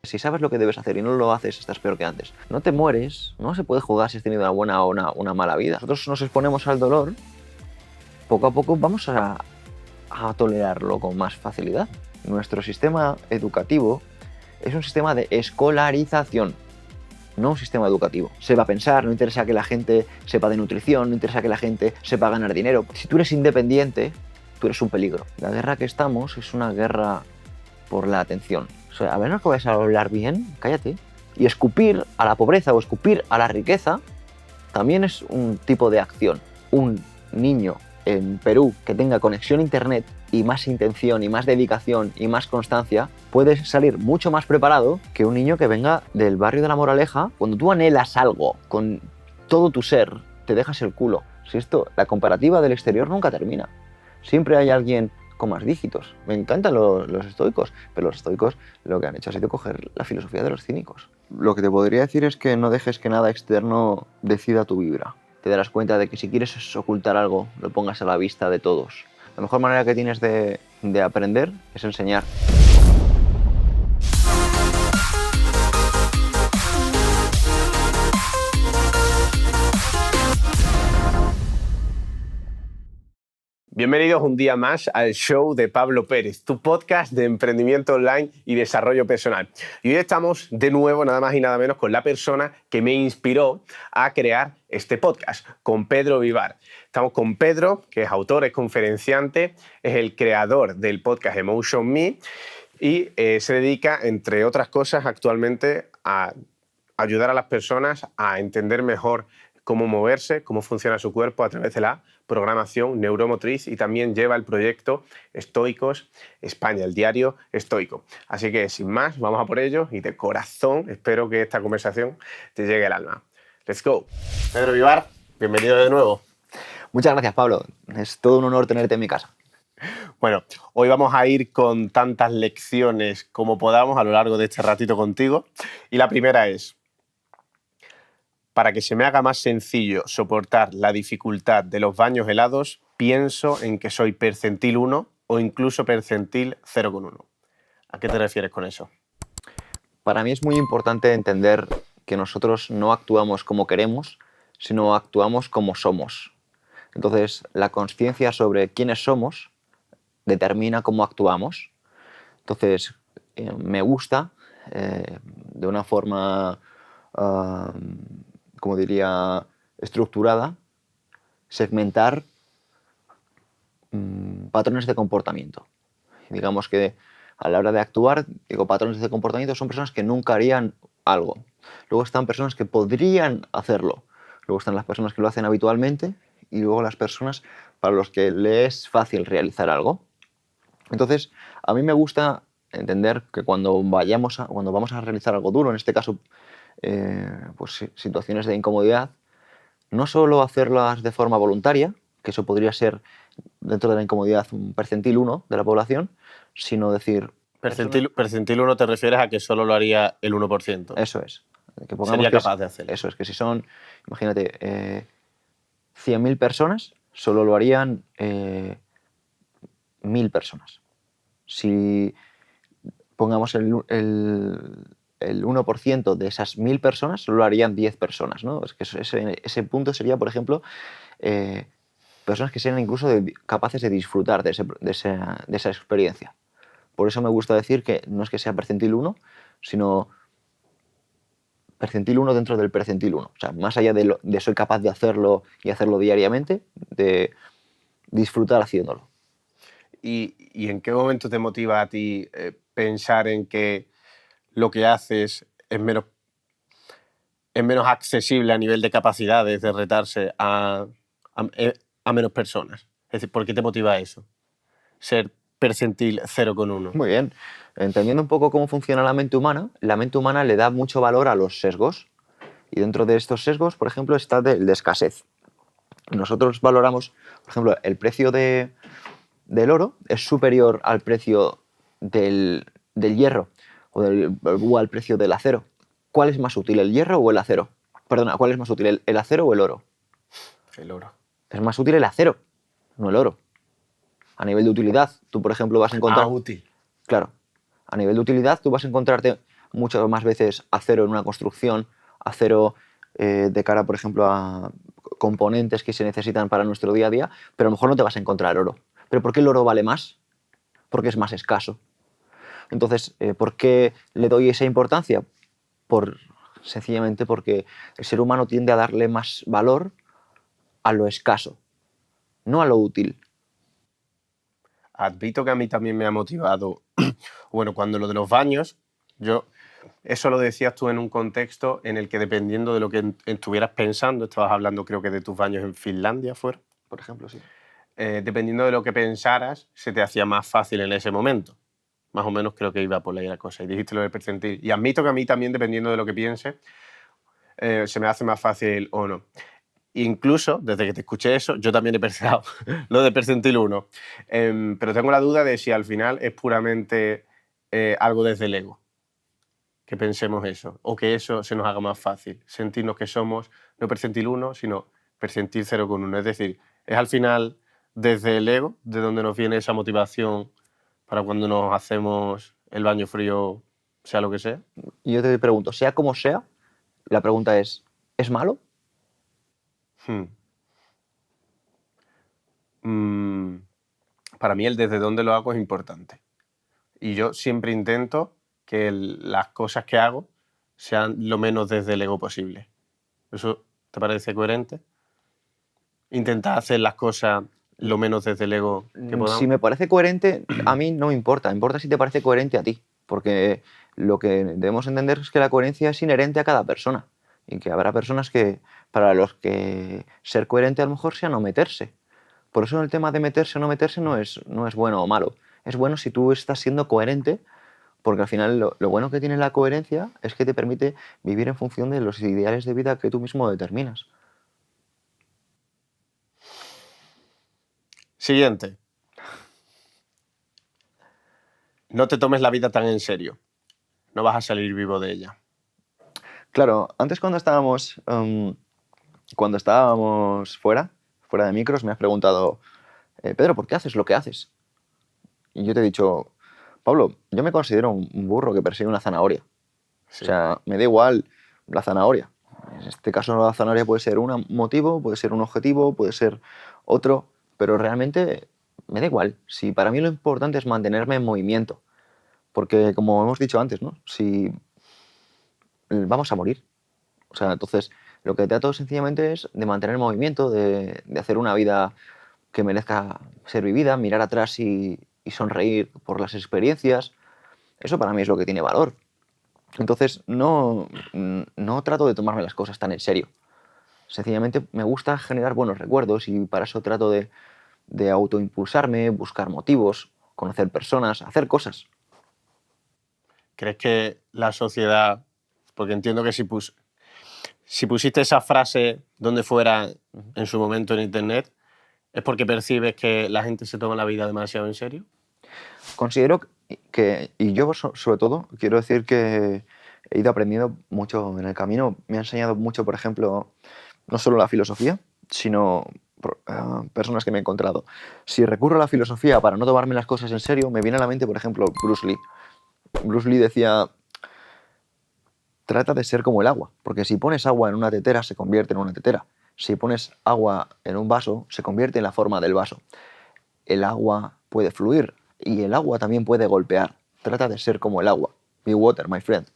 Si sabes lo que debes hacer y no lo haces, estás peor que antes. No te mueres, no se puede jugar si has tenido una buena o una mala vida. Nosotros nos exponemos al dolor, poco a poco vamos a tolerarlo con más facilidad. Nuestro sistema educativo es un sistema de escolarización, no un sistema educativo. Sepa pensar, no interesa que la gente sepa de nutrición, no interesa que la gente sepa ganar dinero. Si tú eres independiente, tú eres un peligro. La guerra que estamos es una guerra por la atención. O sea, a menos que vayas a hablar bien, cállate. Y escupir a la pobreza o escupir a la riqueza también es un tipo de acción. Un niño en Perú que tenga conexión a internet y más intención y más dedicación y más constancia puede salir mucho más preparado que un niño que venga del barrio de La Moraleja. Cuando tú anhelas algo con todo tu ser, te dejas el culo. Si esto, la comparativa del exterior nunca termina. Siempre hay alguien con más dígitos. Me encantan los estoicos, pero los estoicos lo que han hecho ha sido coger la filosofía de los cínicos. Lo que te podría decir es que no dejes que nada externo decida tu vibra. Te darás cuenta de que si quieres ocultar algo, lo pongas a la vista de todos. La mejor manera que tienes de aprender es enseñar. Bienvenidos un día más al show de Pablo Pérez, tu podcast de emprendimiento online y desarrollo personal. Y hoy estamos de nuevo, nada más y nada menos, con la persona que me inspiró a crear este podcast, con Pedro Vivar. Estamos con Pedro, que es autor, es conferenciante, es el creador del podcast Emotion Me y se dedica, entre otras cosas, actualmente a ayudar a las personas a entender mejor cómo moverse, cómo funciona su cuerpo a través de la programación neuromotriz, y también lleva el proyecto Estoicos España, el diario estoico. Así que sin más, vamos a por ello y de corazón espero que esta conversación te llegue al alma. Let's go. Pedro Vivar, bienvenido de nuevo. Muchas gracias, Pablo. Es todo un honor tenerte en mi casa. Bueno, hoy vamos a ir con tantas lecciones como podamos a lo largo de este ratito contigo. Y la primera es: para que se me haga más sencillo soportar la dificultad de los baños helados, pienso en que soy percentil 1 o incluso percentil 0,1. ¿A qué te refieres con eso? Para mí es muy importante entender que nosotros no actuamos como queremos, sino actuamos como somos. Entonces, la conciencia sobre quiénes somos determina cómo actuamos. Entonces, me gusta, de una forma, como diría, estructurada, segmentar patrones de comportamiento. Digamos que a la hora de actuar, patrones de comportamiento son personas que nunca harían algo. Luego están personas que podrían hacerlo. Luego están las personas que lo hacen habitualmente y luego las personas para los que le es fácil realizar algo. Entonces, a mí me gusta entender que cuando vamos a realizar algo duro, en este caso, pues situaciones de incomodidad, no solo hacerlas de forma voluntaria, que eso podría ser dentro de la incomodidad un percentil 1 de la población, sino decir... Percentil 1 te refieres a que solo lo haría el 1%. Eso es. Sería capaz de hacerlo. Eso es, que si son, imagínate, 100.000 personas, solo lo harían 1.000 personas. Si pongamos el 1% de esas 1.000 personas, solo lo harían 10 personas, ¿no? Es que ese punto sería, por ejemplo, personas que sean incluso capaces de disfrutar de esa experiencia. Por eso me gusta decir que no es que sea percentil 1, sino percentil 1 dentro del percentil 1. O sea, más allá de soy capaz de hacerlo y hacerlo diariamente, de disfrutar haciéndolo. ¿Y en qué momento te motiva a ti pensar en que lo que haces es menos accesible a nivel de capacidades de retarse a menos personas? Es decir, ¿por qué te motiva eso? Ser percentil 0,1. Muy bien. Entendiendo un poco cómo funciona la mente humana le da mucho valor a los sesgos. Y dentro de estos sesgos, por ejemplo, está el de escasez. Nosotros valoramos, por ejemplo, el precio del oro es superior al precio del hierro o al precio del acero. ¿Cuál es más útil, el hierro o el acero? Perdona, ¿cuál es más útil, el acero o el oro? El oro. Es más útil el acero, no el oro. A nivel de utilidad, tú, por ejemplo, vas a encontrar... útil. Claro. A nivel de utilidad, tú vas a encontrarte muchas más veces acero en una construcción, acero de cara, por ejemplo, a componentes que se necesitan para nuestro día a día, pero a lo mejor no te vas a encontrar oro. ¿Pero por qué el oro vale más? Porque es más escaso. Entonces, ¿por qué le doy esa importancia? Sencillamente porque el ser humano tiende a darle más valor a lo escaso, no a lo útil. Admito que a mí también me ha motivado, bueno, cuando lo de los baños, eso lo decías tú en un contexto en el que dependiendo de lo que estuvieras pensando, estabas hablando creo que de tus baños en Finlandia, fuera, Por ejemplo, sí. dependiendo de lo que pensaras, se te hacía más fácil en ese momento. Más o menos creo que iba por ahí la cosa. Y dijiste lo del percentil. Y admito que a mí también, dependiendo de lo que piense, se me hace más fácil o no. Incluso, desde que te escuché eso, yo también he pensado lo de percentil 1. Pero tengo la duda de si al final es puramente algo desde el ego, que pensemos eso, o que eso se nos haga más fácil, sentirnos que somos no percentil 1, sino percentil 0,1. Es decir, es al final desde el ego de donde nos viene esa motivación para cuando nos hacemos el baño frío, sea lo que sea. Y yo te pregunto, sea como sea, la pregunta ¿es malo? Hmm. Mm, para mí el desde dónde lo hago es importante. Y yo siempre intento que las cosas que hago sean lo menos desde el ego posible. ¿Eso te parece coherente? Intentar hacer las cosas lo menos desde el ego que Si podamos. me parece coherente, a mí no me importa. Importa si te parece coherente a ti. Porque lo que debemos entender es que la coherencia es inherente a cada persona. Y que habrá personas que, para los que ser coherente a lo mejor sea no meterse. Por eso el tema de meterse o no meterse no es bueno o malo. Es bueno si tú estás siendo coherente, porque al final lo bueno que tiene la coherencia es que te permite vivir en función de los ideales de vida que tú mismo determinas. Siguiente. No te tomes la vida tan en serio. No vas a salir vivo de ella. Claro, antes cuando estábamos fuera de micros, me has preguntado, Pedro, ¿por qué haces lo que haces? Y yo te he dicho, Pablo, yo me considero un burro que persigue una zanahoria. O Sí. sea, me da igual la zanahoria. En este caso la zanahoria puede ser un motivo, puede ser un objetivo, puede ser otro, pero realmente me da igual. Si para mí lo importante es mantenerme en movimiento, porque como hemos dicho antes, ¿no? Si vamos a morir. O sea, entonces lo que trato sencillamente es de mantener el movimiento, de hacer una vida que merezca ser vivida, mirar atrás y sonreír por las experiencias. Eso para mí es lo que tiene valor. Entonces no trato de tomarme las cosas tan en serio. Sencillamente me gusta generar buenos recuerdos y para eso trato de autoimpulsarme, buscar motivos, conocer personas, hacer cosas. ¿Crees que la sociedad, porque entiendo que si pusiste esa frase donde fuera en su momento en internet, es porque percibes que la gente se toma la vida demasiado en serio? Considero que, y yo sobre todo, quiero decir que he ido aprendiendo mucho en el camino. Me ha enseñado mucho, por ejemplo, no solo la filosofía, sino personas que me he encontrado. Si recurro a la filosofía para no tomarme las cosas en serio, me viene a la mente, por ejemplo, Bruce Lee. Bruce Lee decía, trata de ser como el agua, porque si pones agua en una tetera, se convierte en una tetera. Si pones agua en un vaso, se convierte en la forma del vaso. El agua puede fluir y el agua también puede golpear. Trata de ser como el agua. Be water, my friend.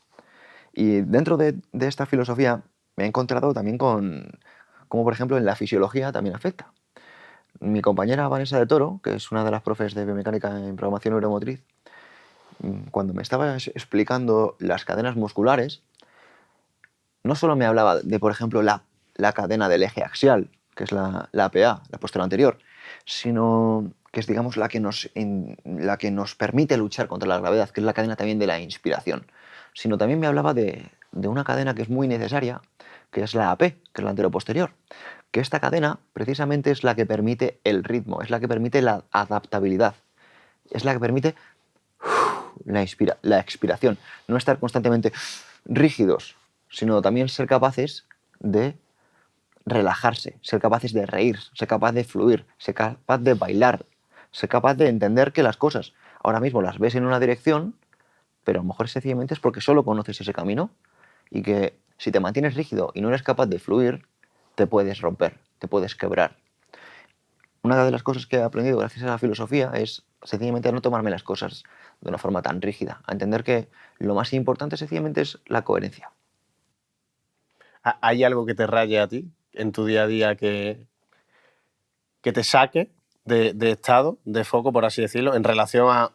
Y dentro de esta filosofía me he encontrado también como por ejemplo en la fisiología también afecta. Mi compañera Vanessa de Toro, que es una de las profes de biomecánica en programación neuromotriz, cuando me estaba explicando las cadenas musculares, no solo me hablaba de, por ejemplo, la cadena del eje axial, que es la APA, la posterior anterior, sino que es, digamos, la que nos permite luchar contra la gravedad, que es la cadena también de la inspiración, sino también me hablaba de una cadena que es muy necesaria, que es la AP, que es la anteroposterior, que esta cadena precisamente es la que permite el ritmo, es la que permite la adaptabilidad, es la que permite la expiración, no estar constantemente rígidos, sino también ser capaces de relajarse, ser capaces de reír, ser capaz de fluir, ser capaz de bailar, ser capaz de entender que las cosas ahora mismo las ves en una dirección, pero a lo mejor sencillamente es porque solo conoces ese camino y que si te mantienes rígido y no eres capaz de fluir, te puedes romper, te puedes quebrar. Una de las cosas que he aprendido gracias a la filosofía es sencillamente a no tomarme las cosas de una forma tan rígida, a entender que lo más importante sencillamente es la coherencia. ¿Hay algo que te raye a ti en tu día a día que te saque de estado, de foco, por así decirlo, en relación a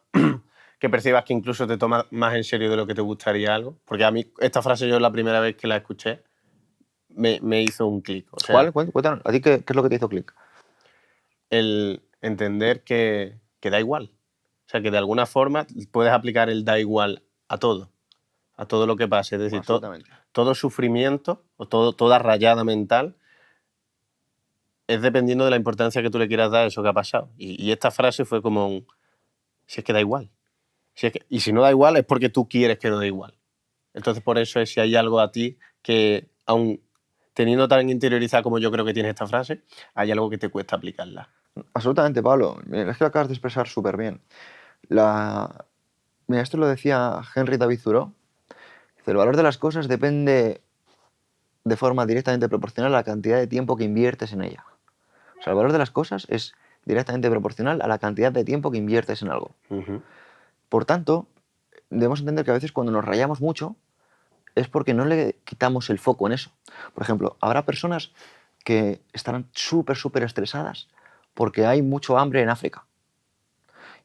que percibas que incluso te tomas más en serio de lo que te gustaría algo? Porque a mí esta frase yo la primera vez que la escuché me hizo un clic. O sea, ¿Cuál? Cuéntanos. ¿A ti qué es lo que te hizo clic? el entender que da igual. O sea, que de alguna forma puedes aplicar el da igual a todo lo que pase. Es decir, Absolutamente. todo sufrimiento o toda rayada mental es dependiendo de la importancia que tú le quieras dar a eso que ha pasado. Y esta frase fue como un, si es que da igual. Y si no da igual es porque tú quieres que no dé igual. Entonces por eso es si hay algo a ti que, aun teniendo tan interiorizada como yo creo que tienes esta frase, hay algo que te cuesta aplicarla. Absolutamente, Pablo. Mira, es que lo acabas de expresar súper bien. Mira, esto lo decía Henry David Thoreau. Dice, el valor de las cosas depende de forma directamente proporcional a la cantidad de tiempo que inviertes en ella. O sea, el valor de las cosas es directamente proporcional a la cantidad de tiempo que inviertes en algo. Ujú. Por tanto, debemos entender que a veces cuando nos rayamos mucho es porque no le quitamos el foco en eso. Por ejemplo, habrá personas que estarán súper estresadas porque hay mucho hambre en África.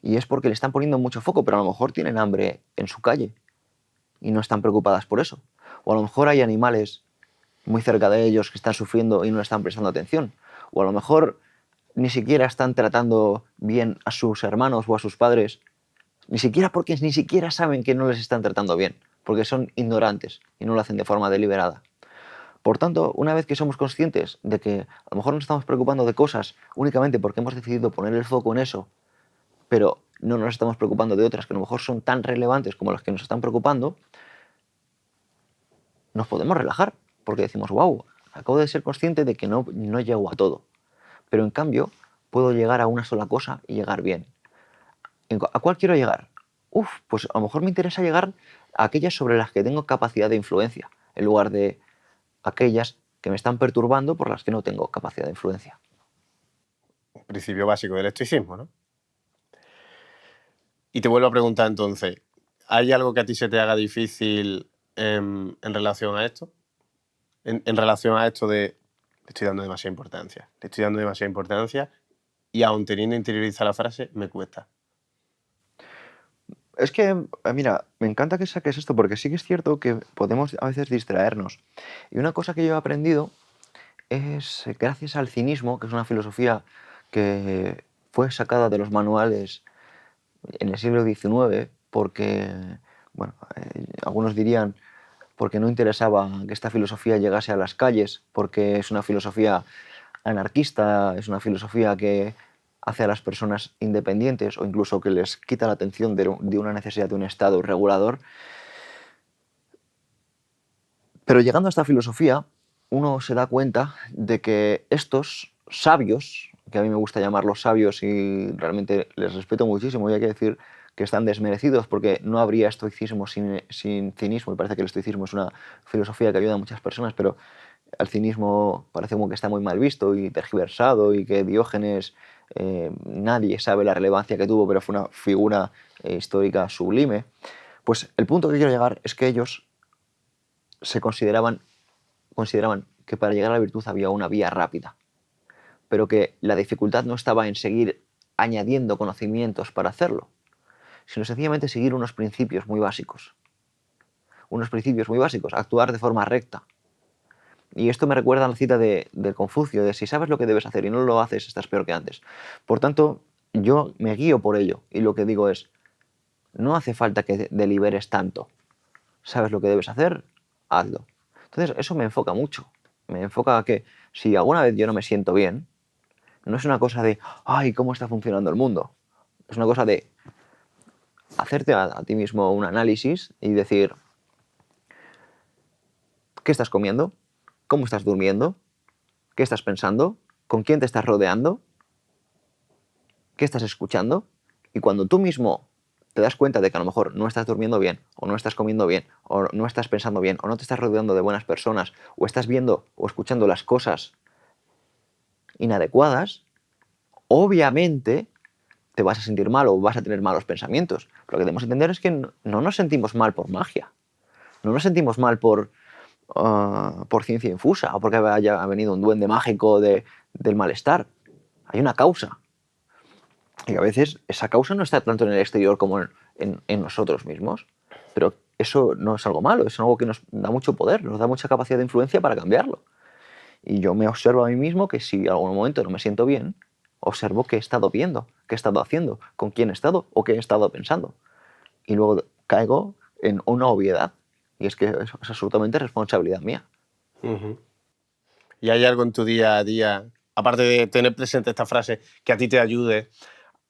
Y es porque le están poniendo mucho foco, pero a lo mejor tienen hambre en su calle y no están preocupadas por eso. O a lo mejor hay animales muy cerca de ellos que están sufriendo y no le están prestando atención. O a lo mejor ni siquiera están tratando bien a sus hermanos o a sus padres, ni siquiera porque ni siquiera saben que no les están tratando bien, porque son ignorantes y no lo hacen de forma deliberada. Por tanto, una vez que somos conscientes de que a lo mejor nos estamos preocupando de cosas únicamente porque hemos decidido poner el foco en eso, pero no nos estamos preocupando de otras que a lo mejor son tan relevantes como las que nos están preocupando, nos podemos relajar, porque decimos, wow, acabo de ser consciente de que no llego a todo, pero en cambio puedo llegar a una sola cosa y llegar bien. ¿A cuál quiero llegar? Pues a lo mejor me interesa llegar a aquellas sobre las que tengo capacidad de influencia, en lugar de aquellas que me están perturbando por las que no tengo capacidad de influencia. Principio básico del estoicismo, ¿no? Y te vuelvo a preguntar entonces, ¿hay algo que a ti se te haga difícil en relación a esto? En relación a esto de, le estoy dando demasiada importancia, le estoy dando demasiada importancia y aun teniendo interiorizada la frase, me cuesta. Es que, mira, me encanta que saques esto porque sí que es cierto que podemos a veces distraernos. Y una cosa que yo he aprendido es gracias al cinismo, que es una filosofía que fue sacada de los manuales en el siglo XIX porque, bueno, algunos dirían porque no interesaba que esta filosofía llegase a las calles, porque es una filosofía anarquista, es una filosofía que hace a las personas independientes o incluso que les quita la atención de una necesidad de un Estado regulador. Pero llegando a esta filosofía, uno se da cuenta de que estos sabios, que a mí me gusta llamarlos sabios y realmente les respeto muchísimo, y hay que decir que están desmerecidos porque no habría estoicismo sin cinismo, y parece que el estoicismo es una filosofía que ayuda a muchas personas, pero el cinismo parece como que está muy mal visto y tergiversado y que Diógenes nadie sabe la relevancia que tuvo, pero fue una figura histórica sublime. Pues el punto que quiero llegar es que ellos consideraban que para llegar a la virtud había una vía rápida, pero que la dificultad no estaba en seguir añadiendo conocimientos para hacerlo, sino sencillamente seguir unos principios muy básicos. Unos principios muy básicos, actuar de forma recta. Y esto me recuerda a la cita de Confucio, de si sabes lo que debes hacer y no lo haces, estás peor que antes. Por tanto, yo me guío por ello y lo que digo es, no hace falta que deliberes tanto. ¿Sabes lo que debes hacer? Hazlo. Entonces, eso me enfoca mucho. Me enfoca a que si alguna vez yo no me siento bien, no es una cosa de, ay, ¿cómo está funcionando el mundo? Es una cosa de hacerte a ti mismo un análisis y decir, ¿qué estás comiendo? ¿Cómo estás durmiendo? ¿Qué estás pensando? ¿Con quién te estás rodeando? ¿Qué estás escuchando? Y cuando tú mismo te das cuenta de que a lo mejor no estás durmiendo bien, o no estás comiendo bien, o no estás pensando bien, o no te estás rodeando de buenas personas, o estás viendo o escuchando las cosas inadecuadas, obviamente te vas a sentir mal o vas a tener malos pensamientos. Lo que debemos entender es que no nos sentimos mal por magia, no nos sentimos mal por ciencia infusa o porque haya venido un duende mágico del malestar. Hay una causa. Y a veces esa causa no está tanto en el exterior como en nosotros mismos. Pero eso no es algo malo, es algo que nos da mucho poder, nos da mucha capacidad de influencia para cambiarlo. Y yo me observo a mí mismo que si en algún momento no me siento bien, observo qué he estado viendo, qué he estado haciendo, con quién he estado o qué he estado pensando. Y luego caigo en una obviedad. Y es que es absolutamente responsabilidad mía. Uh-huh. ¿Y hay algo en tu día a día, aparte de tener presente esta frase, que a ti te ayude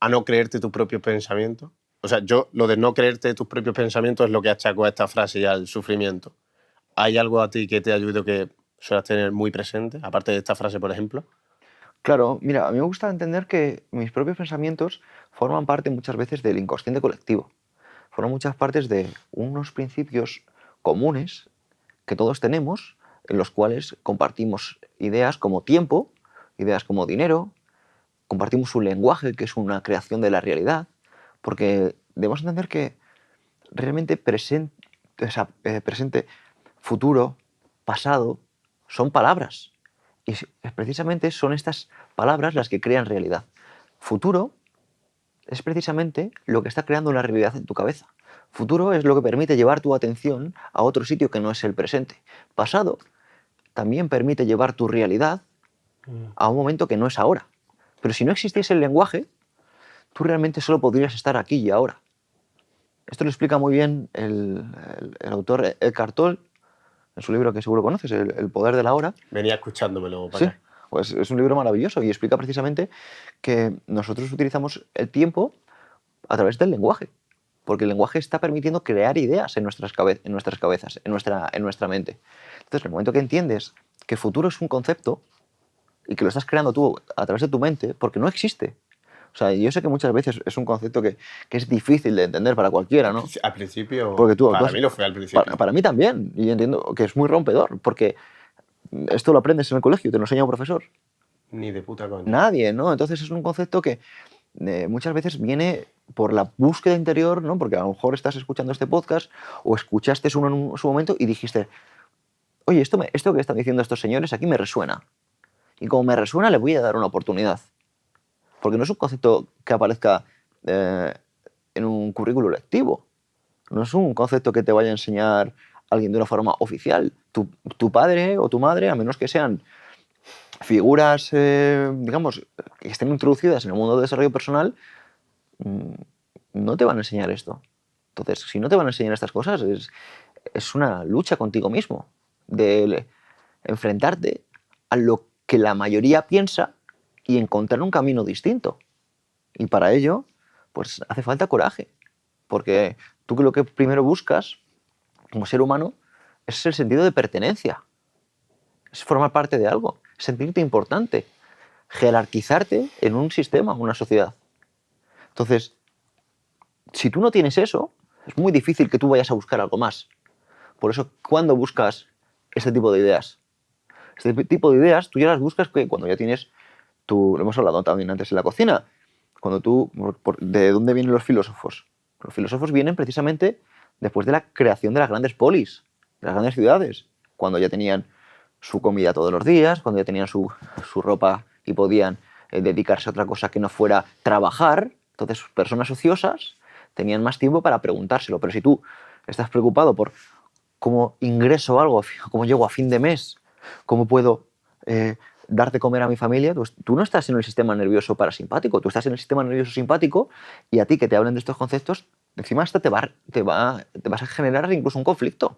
a no creerte tu propio pensamiento? O sea, yo lo de no creerte tus propios pensamientos es lo que achaco a esta frase y al sufrimiento. ¿Hay algo a ti que te ayude o que suelas tener muy presente, aparte de esta frase, por ejemplo? Claro, mira, a mí me gusta entender que mis propios pensamientos forman parte muchas veces del inconsciente colectivo. Forman muchas partes de unos principios comunes que todos tenemos, en los cuales compartimos ideas como tiempo, ideas como dinero, compartimos un lenguaje que es una creación de la realidad, porque debemos entender que realmente presente, futuro, pasado, son palabras. Y precisamente son estas palabras las que crean realidad. Futuro es precisamente lo que está creando una realidad en tu cabeza. Futuro es lo que permite llevar tu atención a otro sitio que no es el presente. Pasado también permite llevar tu realidad a un momento que no es ahora. Pero si no existiese el lenguaje, tú realmente solo podrías estar aquí y ahora. Esto lo explica muy bien el autor Eckhart Tolle en su libro que seguro conoces, El poder de la hora. Venía escuchándomelo para Sí, acá. pues es un libro maravilloso y explica precisamente que nosotros utilizamos el tiempo a través del lenguaje, porque el lenguaje está permitiendo crear ideas en nuestras cabezas, en nuestra mente. Entonces, en el momento que entiendes que el futuro es un concepto y que lo estás creando tú a través de tu mente, porque no existe. O sea, yo sé que muchas veces es un concepto que es difícil de entender para cualquiera, ¿no? Al principio, Porque para mí lo fue al principio. para mí también, y entiendo que es muy rompedor, porque esto lo aprendes en el colegio, te lo enseña un profesor. Ni de puta coña. Nadie, ¿no? Entonces es un concepto que muchas veces viene por la búsqueda interior, ¿no? Porque a lo mejor estás escuchando este podcast o escuchaste uno en su momento y dijiste, oye, esto que están diciendo estos señores aquí me resuena. Y como me resuena, le voy a dar una oportunidad. Porque no es un concepto que aparezca en un currículo lectivo. No es un concepto que te vaya a enseñar alguien de una forma oficial. Tu padre o tu madre, a menos que sean figuras, digamos, que estén introducidas en el mundo del desarrollo personal, no te van a enseñar esto. Entonces, si no te van a enseñar estas cosas, es una lucha contigo mismo, de enfrentarte a lo que la mayoría piensa y encontrar un camino distinto. Y para ello, pues hace falta coraje, porque tú lo que primero buscas como ser humano es el sentido de pertenencia, es formar parte de algo, sentirte importante, jerarquizarte en un sistema, una sociedad. Entonces, si tú no tienes eso, es muy difícil que tú vayas a buscar algo más. Por eso, cuando buscas este tipo de ideas, este tipo de ideas tú ya las buscas cuando ya tienes lo hemos hablado también antes en la cocina, cuando ¿de dónde vienen los filósofos? Los filósofos vienen precisamente después de la creación de las grandes polis, de las grandes ciudades, cuando ya tenían su comida todos los días, cuando ya tenían su ropa y podían dedicarse a otra cosa que no fuera trabajar. Entonces, personas ociosas tenían más tiempo para preguntárselo. Pero si tú estás preocupado por cómo ingreso algo, cómo llego a fin de mes, cómo puedo dar de comer a mi familia, tú no estás en el sistema nervioso parasimpático, tú estás en el sistema nervioso simpático y a ti que te hablen de estos conceptos, encima hasta te vas a generar incluso un conflicto.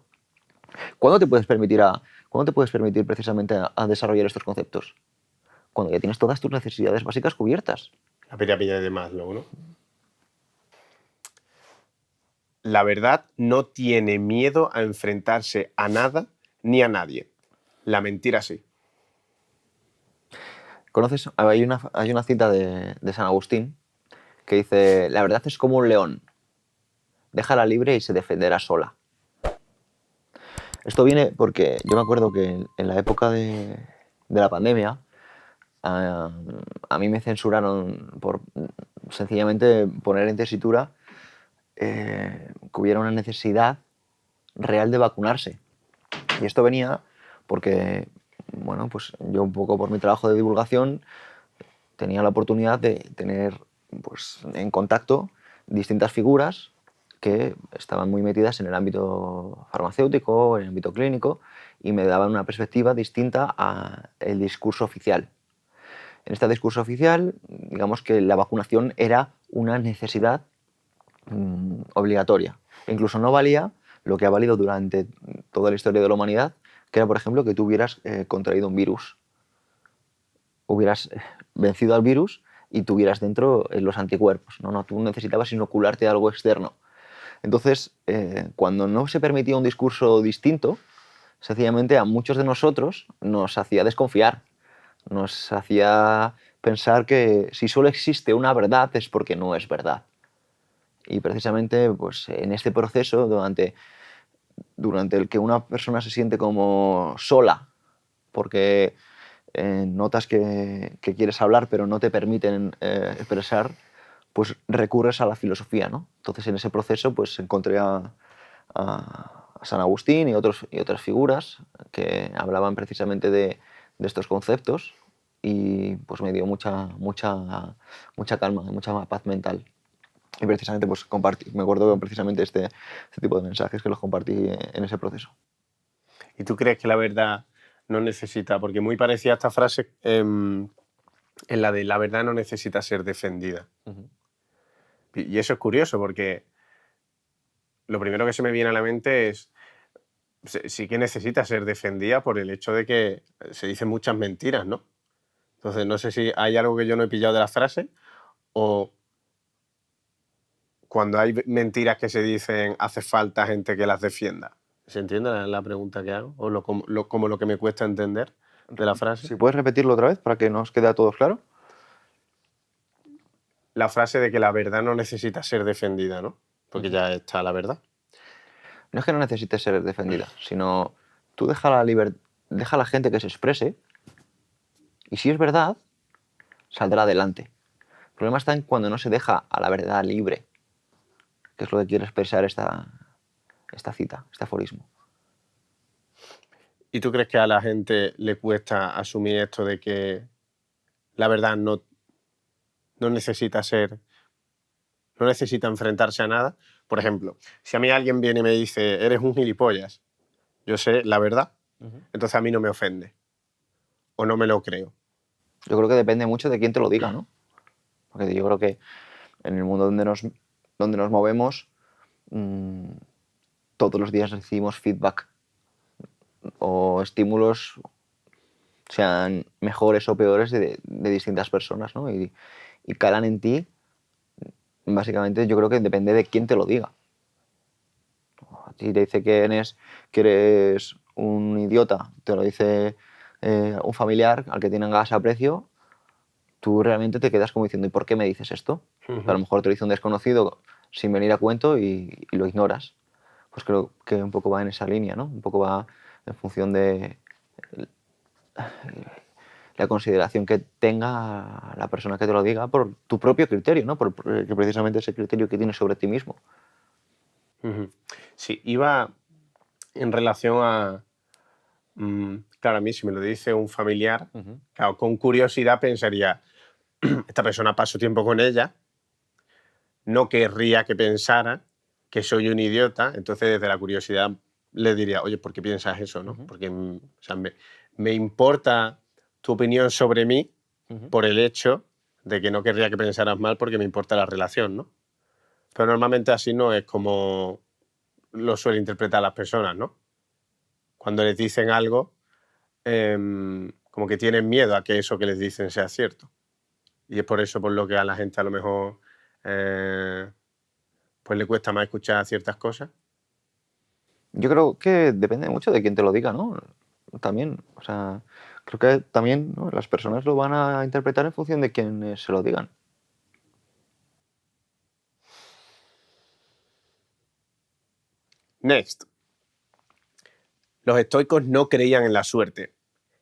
¿Cuándo te puedes permitir precisamente a desarrollar estos conceptos? Cuando ya tienes todas tus necesidades básicas cubiertas. La pirámide de Maslow, ¿no? La verdad no tiene miedo a enfrentarse a nada ni a nadie. La mentira sí. ¿Conoces? Hay una cita de San Agustín que dice, la verdad es como un león. déjala libre y se defenderá sola. Esto viene porque yo me acuerdo que en la época de la pandemia, a mí me censuraron por sencillamente poner en tesitura que hubiera una necesidad real de vacunarse. Y esto venía porque, bueno, pues yo un poco por mi trabajo de divulgación tenía la oportunidad de tener pues, en contacto distintas figuras que estaban muy metidas en el ámbito farmacéutico, en el ámbito clínico, y me daban una perspectiva distinta al discurso oficial. En este discurso oficial, digamos que la vacunación era una necesidad obligatoria. Incluso no valía lo que ha valido durante toda la historia de la humanidad, que era, por ejemplo, que tú hubieras contraído un virus. Hubieras vencido al virus y tuvieras dentro los anticuerpos. No, tú necesitabas inocularte algo externo. Entonces, cuando no se permitía un discurso distinto, sencillamente a muchos de nosotros nos hacía desconfiar, nos hacía pensar que si solo existe una verdad es porque no es verdad. Y precisamente pues, en este proceso, durante el que una persona se siente como sola, porque notas que quieres hablar pero no te permiten expresar, pues recurres a la filosofía, ¿no? Entonces en ese proceso pues encontré a San Agustín y otras figuras que hablaban precisamente de estos conceptos y pues me dio mucha calma, mucha paz mental. Y precisamente pues me acuerdo precisamente este tipo de mensajes que los compartí en ese proceso. ¿Y tú crees que la verdad no necesita, porque muy parecía esta frase en la de la verdad no necesita ser defendida? Uh-huh. Y eso es curioso porque lo primero que se me viene a la mente es, sí que necesita ser defendida por el hecho de que se dicen muchas mentiras, ¿no? Entonces no sé si hay algo que yo no he pillado de la frase o cuando hay mentiras que se dicen hace falta gente que las defienda. ¿Se entiende la pregunta que hago? ¿O como lo que me cuesta entender de la frase? Si puedes repetirlo otra vez para que nos quede a todos claro. La frase de que la verdad no necesita ser defendida, ¿no? Porque ya está la verdad. No es que no necesite ser defendida, sino tú deja a la gente que se exprese y si es verdad, saldrá adelante. El problema está en cuando no se deja a la verdad libre, que es lo que quiere expresar esta cita, este aforismo. ¿Y tú crees que a la gente le cuesta asumir esto de que la verdad no necesita no necesita enfrentarse a nada? Por ejemplo, si a mí alguien viene y me dice, eres un gilipollas, yo sé la verdad, entonces a mí no me ofende o no me lo creo. Yo creo que depende mucho de quién te lo diga, ¿no? Porque yo creo que en el mundo donde nos movemos, todos los días recibimos feedback o estímulos, sean mejores o peores, de distintas personas, ¿no? Y calan en ti, básicamente yo creo que depende de quién te lo diga. Si te dice que eres un idiota, te lo dice un familiar al que tengas aprecio, tú realmente te quedas como diciendo, ¿y por qué me dices esto? Uh-huh. A lo mejor te lo dice un desconocido sin venir a cuento y lo ignoras. Pues creo que un poco va en esa línea, ¿no? Un poco va en función de la consideración que tenga la persona que te lo diga por tu propio criterio, ¿no? Por precisamente ese criterio que tienes sobre ti mismo. Uh-huh. Sí, iba en relación a... claro, a mí si me lo dice un familiar, claro, con curiosidad pensaría, esta persona paso tiempo con ella, no querría que pensara que soy un idiota, entonces desde la curiosidad le diría, oye, ¿por qué piensas eso? ¿No? Porque o sea, me importa tu opinión sobre mí por el hecho de que no querría que pensaras mal porque me importa la relación, ¿no? Pero normalmente así no es como lo suelen interpretar las personas, ¿no? Cuando les dicen algo, como que tienen miedo a que eso que les dicen sea cierto. Y es por eso por lo que a la gente a lo mejor pues le cuesta más escuchar ciertas cosas. Yo creo que depende mucho de quién te lo diga, ¿no? También, o sea, creo que también, ¿no?, las personas lo van a interpretar en función de quienes se lo digan. Next. Los estoicos no creían en la suerte.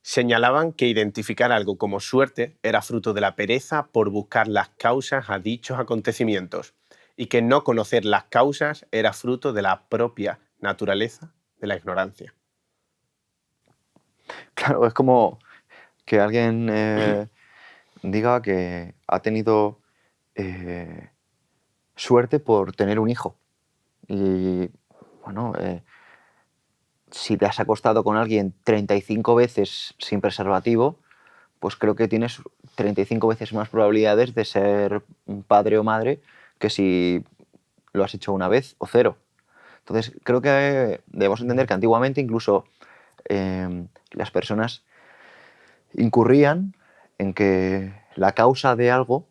Señalaban que identificar algo como suerte era fruto de la pereza por buscar las causas a dichos acontecimientos y que no conocer las causas era fruto de la propia naturaleza de la ignorancia. Claro, es como que alguien diga que ha tenido suerte por tener un hijo. Y bueno, si te has acostado con alguien 35 veces sin preservativo, pues creo que tienes 35 veces más probabilidades de ser padre o madre que si lo has hecho una vez o cero. Entonces, creo que debemos entender que antiguamente incluso las personas incurrían en que la causa de algo,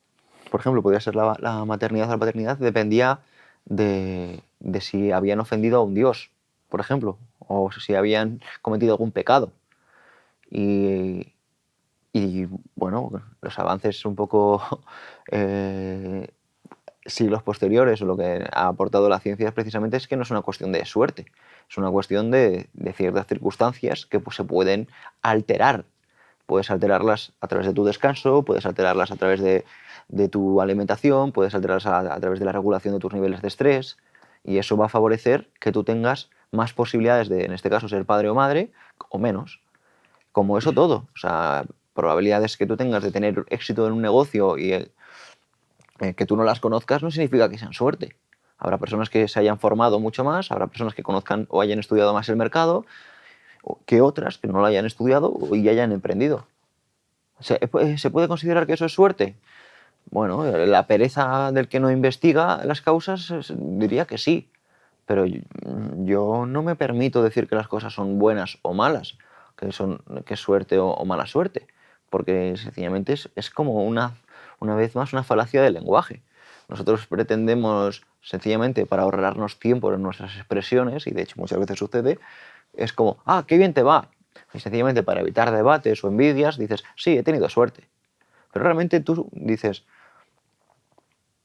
por ejemplo, podría ser la maternidad o la paternidad, dependía de si habían ofendido a un dios, por ejemplo, o si habían cometido algún pecado. Y bueno, los avances un poco siglos posteriores o lo que ha aportado la ciencia precisamente es que no es una cuestión de suerte, es una cuestión de ciertas circunstancias que pues, se pueden alterar. Puedes alterarlas a través de tu descanso, puedes alterarlas a través de tu alimentación, puedes alterarlas a través de la regulación de tus niveles de estrés y eso va a favorecer que tú tengas más posibilidades de, en este caso, ser padre o madre o menos. Como eso todo, o sea, probabilidades que tú tengas de tener éxito en un negocio y que tú no las conozcas no significa que sean suerte. Habrá personas que se hayan formado mucho más, habrá personas que conozcan o hayan estudiado más el mercado, que otras que no lo hayan estudiado y hayan emprendido. ¿Se puede considerar que eso es suerte? Bueno, la pereza del que no investiga las causas diría que sí, pero yo no me permito decir que las cosas son buenas o malas, que es suerte o mala suerte, porque sencillamente es como una vez más una falacia del lenguaje. Nosotros pretendemos sencillamente para ahorrarnos tiempo en nuestras expresiones, y de hecho muchas veces sucede, es como, ah, qué bien te va. Y sencillamente para evitar debates o envidias dices, sí, he tenido suerte. Pero realmente tú dices,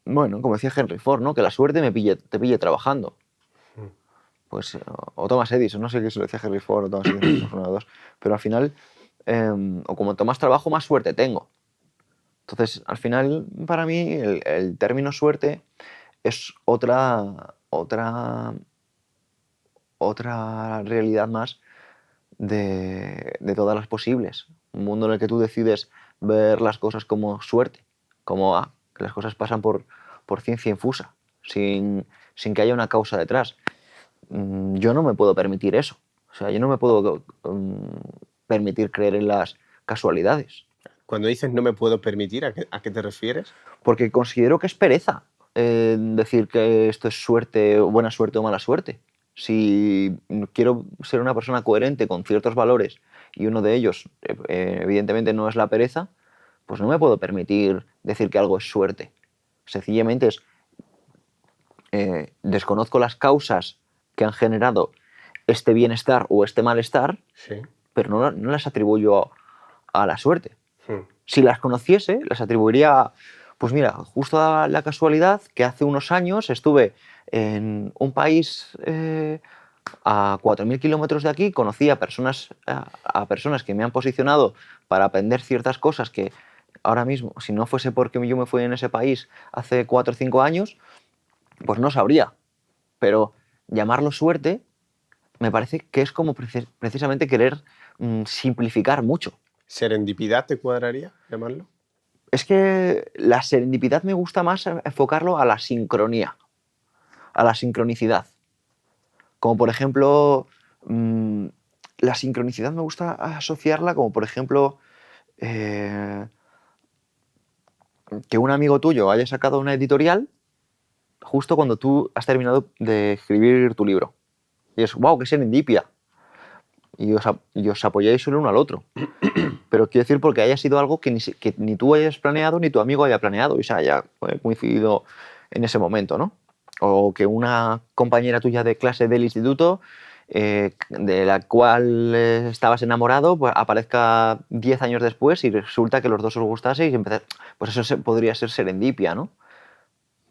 bueno, como decía Henry Ford, ¿no? Que la suerte te pille trabajando. Pues, o Thomas Edison, no sé qué se lo decía Henry Ford o Thomas Edison, uno de los dos. Pero al final, o como más trabajo, más suerte tengo. Entonces, al final, para mí, el término suerte es otra realidad más de todas las posibles. Un mundo en el que tú decides ver las cosas como suerte, como que las cosas pasan por ciencia infusa, sin que haya una causa detrás. Yo no me puedo permitir eso. O sea, yo no me puedo permitir creer en las casualidades. Cuando dices no me puedo permitir, ¿a qué te refieres? Porque considero que es pereza decir que esto es suerte, buena suerte o mala suerte. Si quiero ser una persona coherente con ciertos valores y uno de ellos, evidentemente, no es la pereza, pues no me puedo permitir decir que algo es suerte. Sencillamente desconozco las causas que han generado este bienestar o este malestar, Sí. pero no las atribuyo a la suerte. Hmm. Si las conociese, las atribuiría, pues mira, justo a la casualidad que hace unos años estuve en un país a 4.000 kilómetros de aquí, conocí a personas que me han posicionado para aprender ciertas cosas que ahora mismo, si no fuese porque yo me fui en ese país hace 4 o 5 años, pues no sabría. Pero llamarlo suerte me parece que es como precisamente querer simplificar mucho. ¿Serendipidad te cuadraría llamarlo? Es que la serendipidad me gusta más enfocarlo a la sincronía, a la sincronicidad. Como por ejemplo, la sincronicidad me gusta asociarla como por ejemplo que un amigo tuyo haya sacado una editorial justo cuando tú has terminado de escribir tu libro. Y es, wow, qué serendipia. Y os apoyáis el uno al otro. Pero quiero decir porque haya sido algo que ni tú hayas planeado ni tu amigo haya planeado y se haya coincidido en ese momento, ¿no? O que una compañera tuya de clase del instituto, de la cual estabas enamorado, pues aparezca 10 años después y resulta que los dos os gustaseis y empezar. Pues eso podría ser serendipia, ¿no?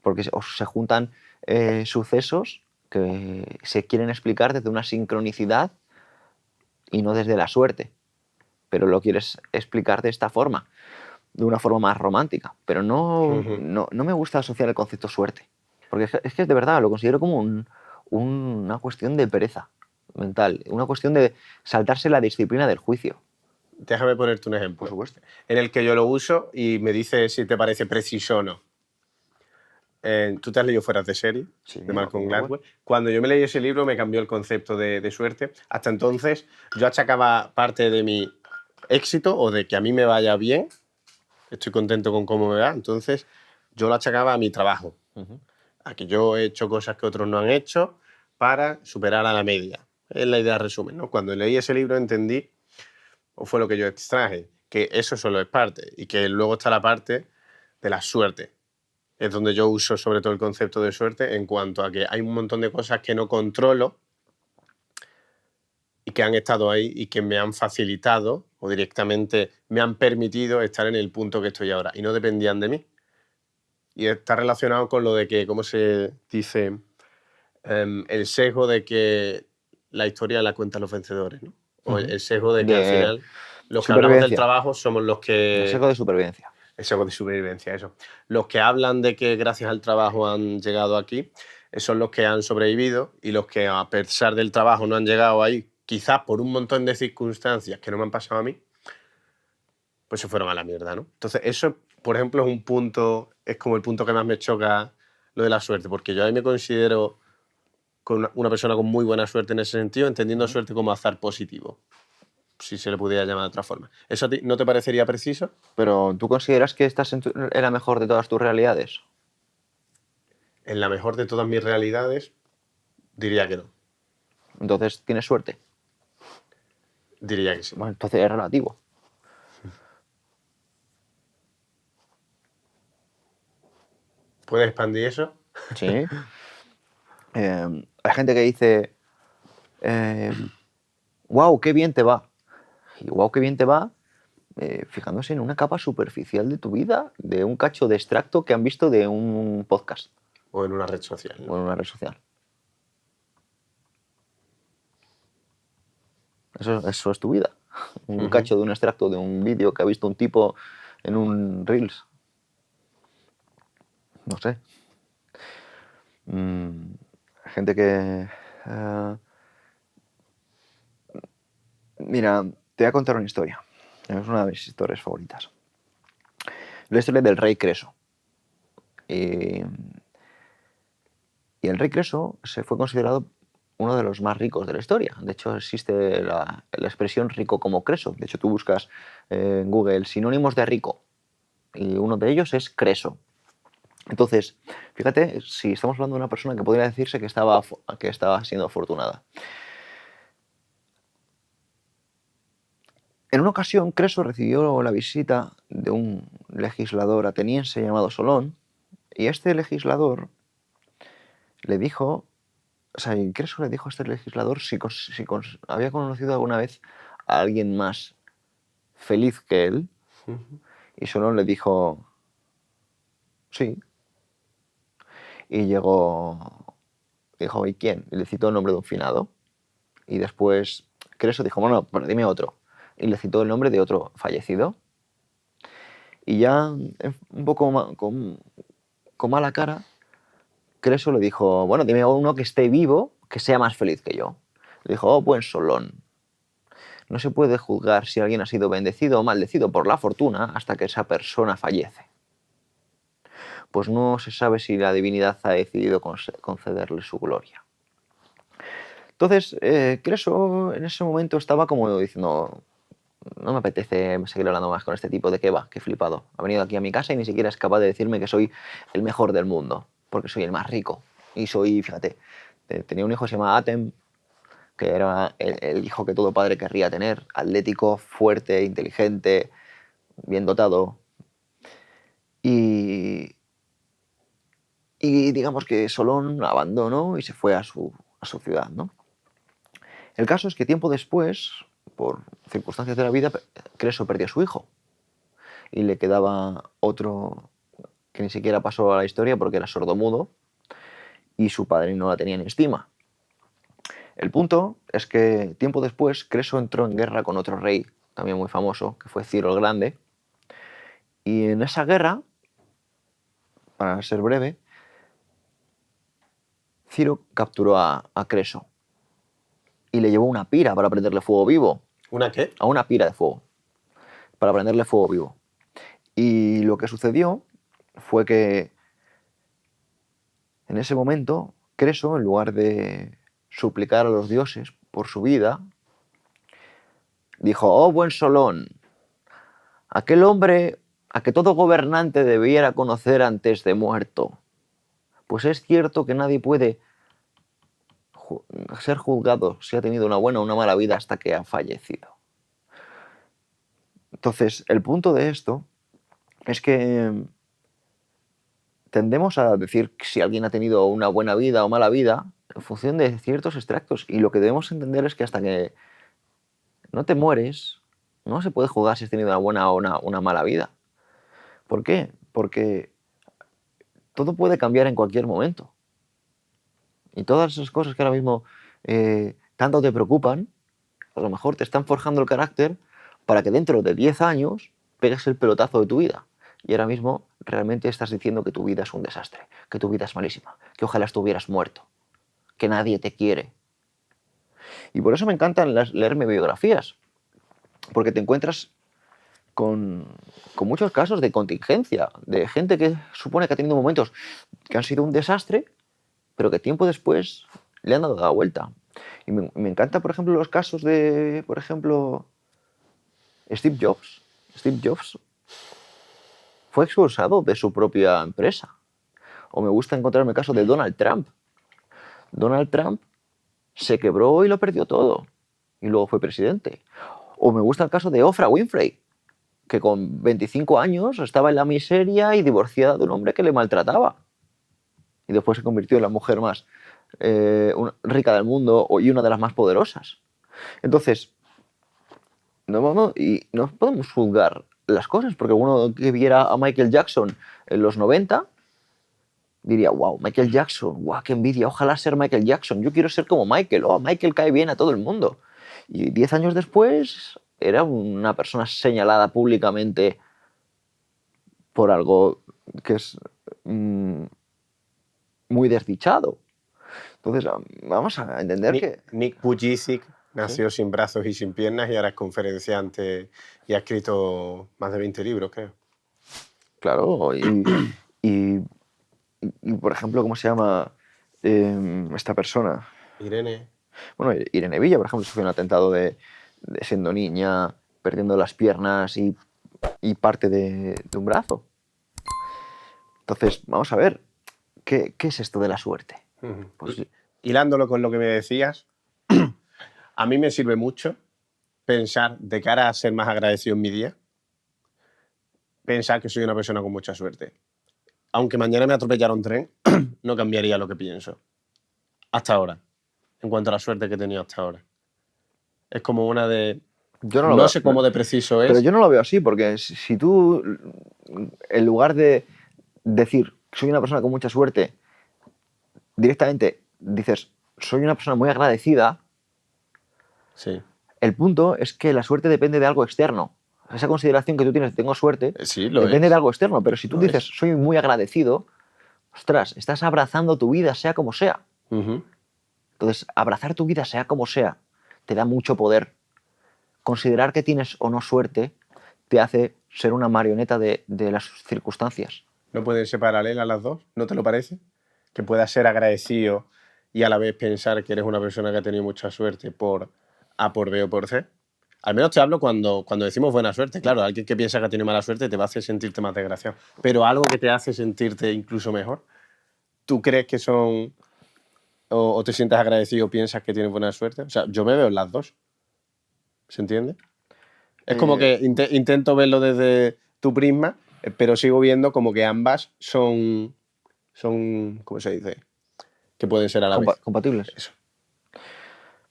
Porque se juntan sucesos que se quieren explicar desde una sincronicidad y no desde la suerte. Pero lo quieres explicar de esta forma, de una forma más romántica. Pero no me gusta asociar el concepto suerte. Porque es que de verdad lo considero como una cuestión de pereza mental, una cuestión de saltarse la disciplina del juicio. Déjame ponerte un ejemplo. Por supuesto. En el que yo lo uso y me dices si te parece preciso o no. ¿Tú te has leído Fuera de Serie? Sí, De Malcolm Malcolm Gladwell. Cuando yo me leí ese libro me cambió el concepto de suerte. Hasta entonces yo achacaba parte de mi éxito o de que a mí me vaya bien, estoy contento con cómo me va, entonces yo lo achacaba a mi trabajo. A que yo he hecho cosas que otros no han hecho para superar a la media. Es la idea resumen, ¿no? Cuando leí ese libro entendí, o fue lo que yo extraje, que eso solo es parte y que luego está la parte de la suerte. Es donde yo uso sobre todo el concepto de suerte en cuanto a que hay un montón de cosas que no controlo y que han estado ahí y que me han facilitado o directamente me han permitido estar en el punto que estoy ahora y no dependían de mí. Y está relacionado con lo de que, ¿cómo se dice? El sesgo de que la historia la cuentan los vencedores, ¿no? O el sesgo de que al final los que hablamos del trabajo somos los que... El sesgo de supervivencia. El sesgo de supervivencia, eso. Los que hablan de que gracias al trabajo han llegado aquí son los que han sobrevivido y los que a pesar del trabajo no han llegado ahí, quizás por un montón de circunstancias que no me han pasado a mí, pues se fueron a la mierda, ¿no? Entonces eso, por ejemplo, es un punto, es como el punto que más me choca lo de la suerte, porque yo ahí me considero con una persona con muy buena suerte en ese sentido, entendiendo suerte como azar positivo, si se le pudiera llamar de otra forma. ¿Eso a ti no te parecería preciso? Pero ¿tú consideras que estás en la mejor de todas tus realidades? En la mejor de todas mis realidades, diría que no. Entonces, ¿tienes suerte? Diría que sí. Bueno, entonces es relativo. ¿Puedes expandir eso? Sí. Hay gente que dice, wow, qué bien te va. Y wow, qué bien te va, fijándose en una capa superficial de tu vida, de un cacho de extracto que han visto de un podcast O en una red social, ¿no? o en una red social. Eso es tu vida. Un cacho de un extracto de un vídeo que ha visto un tipo en un Reels. No sé. Gente que... Mira, te voy a contar una historia. Es una de mis historias favoritas. La historia del rey Creso. Y el rey Creso se fue considerado uno de los más ricos de la historia. De hecho, existe la expresión rico como Creso. De hecho, tú buscas en Google sinónimos de rico y uno de ellos es Creso. Entonces, fíjate, si estamos hablando de una persona que podría decirse que estaba siendo afortunada. En una ocasión, Creso recibió la visita de un legislador ateniense llamado Solón, y este legislador le dijo, o sea, Creso le dijo a este legislador si había conocido alguna vez a alguien más feliz que él, y Solón le dijo, sí. Y dijo, ¿y quién? Y le citó el nombre de un finado. Y después Creso dijo, bueno, pero dime otro. Y le citó el nombre de otro fallecido. Y ya un poco con mala cara, Creso le dijo, bueno, dime uno que esté vivo, que sea más feliz que yo. Le dijo, oh, buen Solón. No se puede juzgar si alguien ha sido bendecido o maldecido por la fortuna hasta que esa persona fallece. Pues no se sabe si la divinidad ha decidido concederle su gloria. Entonces, Creso en ese momento estaba como diciendo, no me apetece seguir hablando más con este tipo, ¿de qué va? Qué flipado. Ha venido aquí a mi casa y ni siquiera es capaz de decirme que soy el mejor del mundo, porque soy el más rico. Y soy, fíjate, tenía un hijo que se llama Atem, que era el hijo que todo padre querría tener, atlético, fuerte, inteligente, bien dotado. Y digamos que Solón abandonó y se fue a su ciudad, ¿no? El caso es que tiempo después, por circunstancias de la vida, Creso perdió a su hijo y le quedaba otro que ni siquiera pasó a la historia porque era sordomudo, y su padre no la tenía en estima. El punto es que tiempo después Creso entró en guerra con otro rey, también muy famoso, que fue Ciro el Grande, y en esa guerra, para ser breve, Ciro capturó a Creso y le llevó una pira para prenderle fuego vivo, ¿Una qué? a una pira de fuego, para prenderle fuego vivo. Y lo que sucedió fue que en ese momento Creso, en lugar de suplicar a los dioses por su vida, dijo: oh buen Solón, aquel hombre a que todo gobernante debiera conocer antes de muerto, pues es cierto que nadie puede ser juzgado si ha tenido una buena o una mala vida hasta que ha fallecido. Entonces, el punto de esto es que tendemos a decir si alguien ha tenido una buena vida o mala vida en función de ciertos extractos, y lo que debemos entender es que hasta que no te mueres, no se puede juzgar si has tenido una buena o una mala vida. ¿Por qué? Porque todo puede cambiar en cualquier momento. Y todas esas cosas que ahora mismo tanto te preocupan, a lo mejor te están forjando el carácter para que dentro de 10 años pegues el pelotazo de tu vida. Y ahora mismo realmente estás diciendo que tu vida es un desastre, que tu vida es malísima, que ojalá estuvieras muerto, que nadie te quiere. Y por eso me encantan leerme biografías, porque te encuentras con muchos casos de contingencia, de gente que supone que ha tenido momentos que han sido un desastre, pero que tiempo después le han dado la vuelta. Y me encanta, por ejemplo, los casos de, por ejemplo, Steve Jobs. Steve Jobs fue expulsado de su propia empresa. O me gusta encontrarme el caso de Donald Trump. Donald Trump se quebró y lo perdió todo. Y luego fue presidente. O me gusta el caso de Oprah Winfrey, que con 25 años estaba en la miseria y divorciada de un hombre que le maltrataba. Y después se convirtió en la mujer más rica del mundo y una de las más poderosas. Entonces, no podemos juzgar las cosas, porque uno que viera a Michael Jackson en los 90 diría: wow, Michael Jackson, wow, qué envidia, ojalá ser Michael Jackson, yo quiero ser como Michael, oh, Michael cae bien a todo el mundo. Y 10 años después era una persona señalada públicamente por algo que es muy desdichado. Entonces, vamos a entender que... Nick Vujicic nació ¿Sí? sin brazos y sin piernas y ahora es conferenciante y ha escrito más de 20 libros, creo. Claro, y por ejemplo, ¿cómo se llama esta persona? Irene. Bueno, Irene Villa, por ejemplo, sufrió un atentado de siendo niña, perdiendo las piernas y parte de un brazo. Entonces, vamos a ver, ¿qué es esto de la suerte? Pues, Hilándolo con lo que me decías, a mí me sirve mucho pensar, de cara a ser más agradecido en mi día, pensar que soy una persona con mucha suerte. Aunque mañana me atropellara un tren, no cambiaría lo que pienso. Hasta ahora. En cuanto a la suerte que he tenido hasta ahora. Es como una de... yo no lo No veo, sé cómo de preciso pero es. yo no lo veo así, porque si tú, en lugar de decir soy una persona con mucha suerte, directamente dices soy una persona muy agradecida, Sí. el punto es que la suerte depende de algo externo. Esa consideración que tú tienes de tengo suerte Sí, lo depende es. de algo externo, pero si tú Lo dices es. soy muy agradecido, ostras, estás abrazando tu vida sea como sea. Entonces, abrazar tu vida sea como sea te da mucho poder. Considerar que tienes o no suerte te hace ser una marioneta de las circunstancias. ¿No pueden ser paralelas las dos? ¿No te lo parece? Que puedas ser agradecido y a la vez pensar que eres una persona que ha tenido mucha suerte por A, por B o por C. Al menos te hablo cuando decimos buena suerte. Claro, alguien que piensa que ha tenido mala suerte te va a hacer sentirte más desgraciado. Pero algo que te hace sentirte incluso mejor. ¿Tú crees que son... o te sientes agradecido o piensas que tienes buena suerte? O sea, yo me veo en las dos. ¿Se entiende? Es como que intento verlo desde tu prisma, pero sigo viendo como que ambas son, ¿cómo se dice? Que pueden ser a la vez. Compatibles. Eso.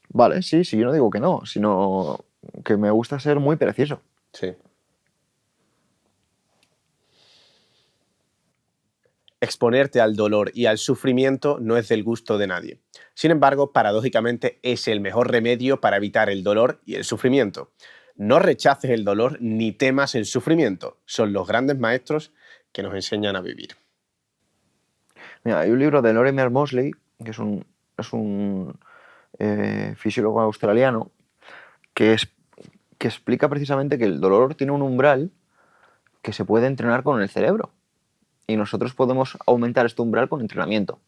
Vale, sí, yo no digo que no, sino que me gusta ser muy preciso. Sí. Exponerte al dolor y al sufrimiento no es del gusto de nadie. Sin embargo, paradójicamente es el mejor remedio para evitar el dolor y el sufrimiento. No rechaces el dolor ni temas el sufrimiento. Son los grandes maestros que nos enseñan a vivir. Mira, hay un libro de Lorimer Moseley, que es un fisiólogo australiano, que explica precisamente que el dolor tiene un umbral que se puede entrenar con el cerebro. Y nosotros podemos aumentar este umbral con entrenamiento.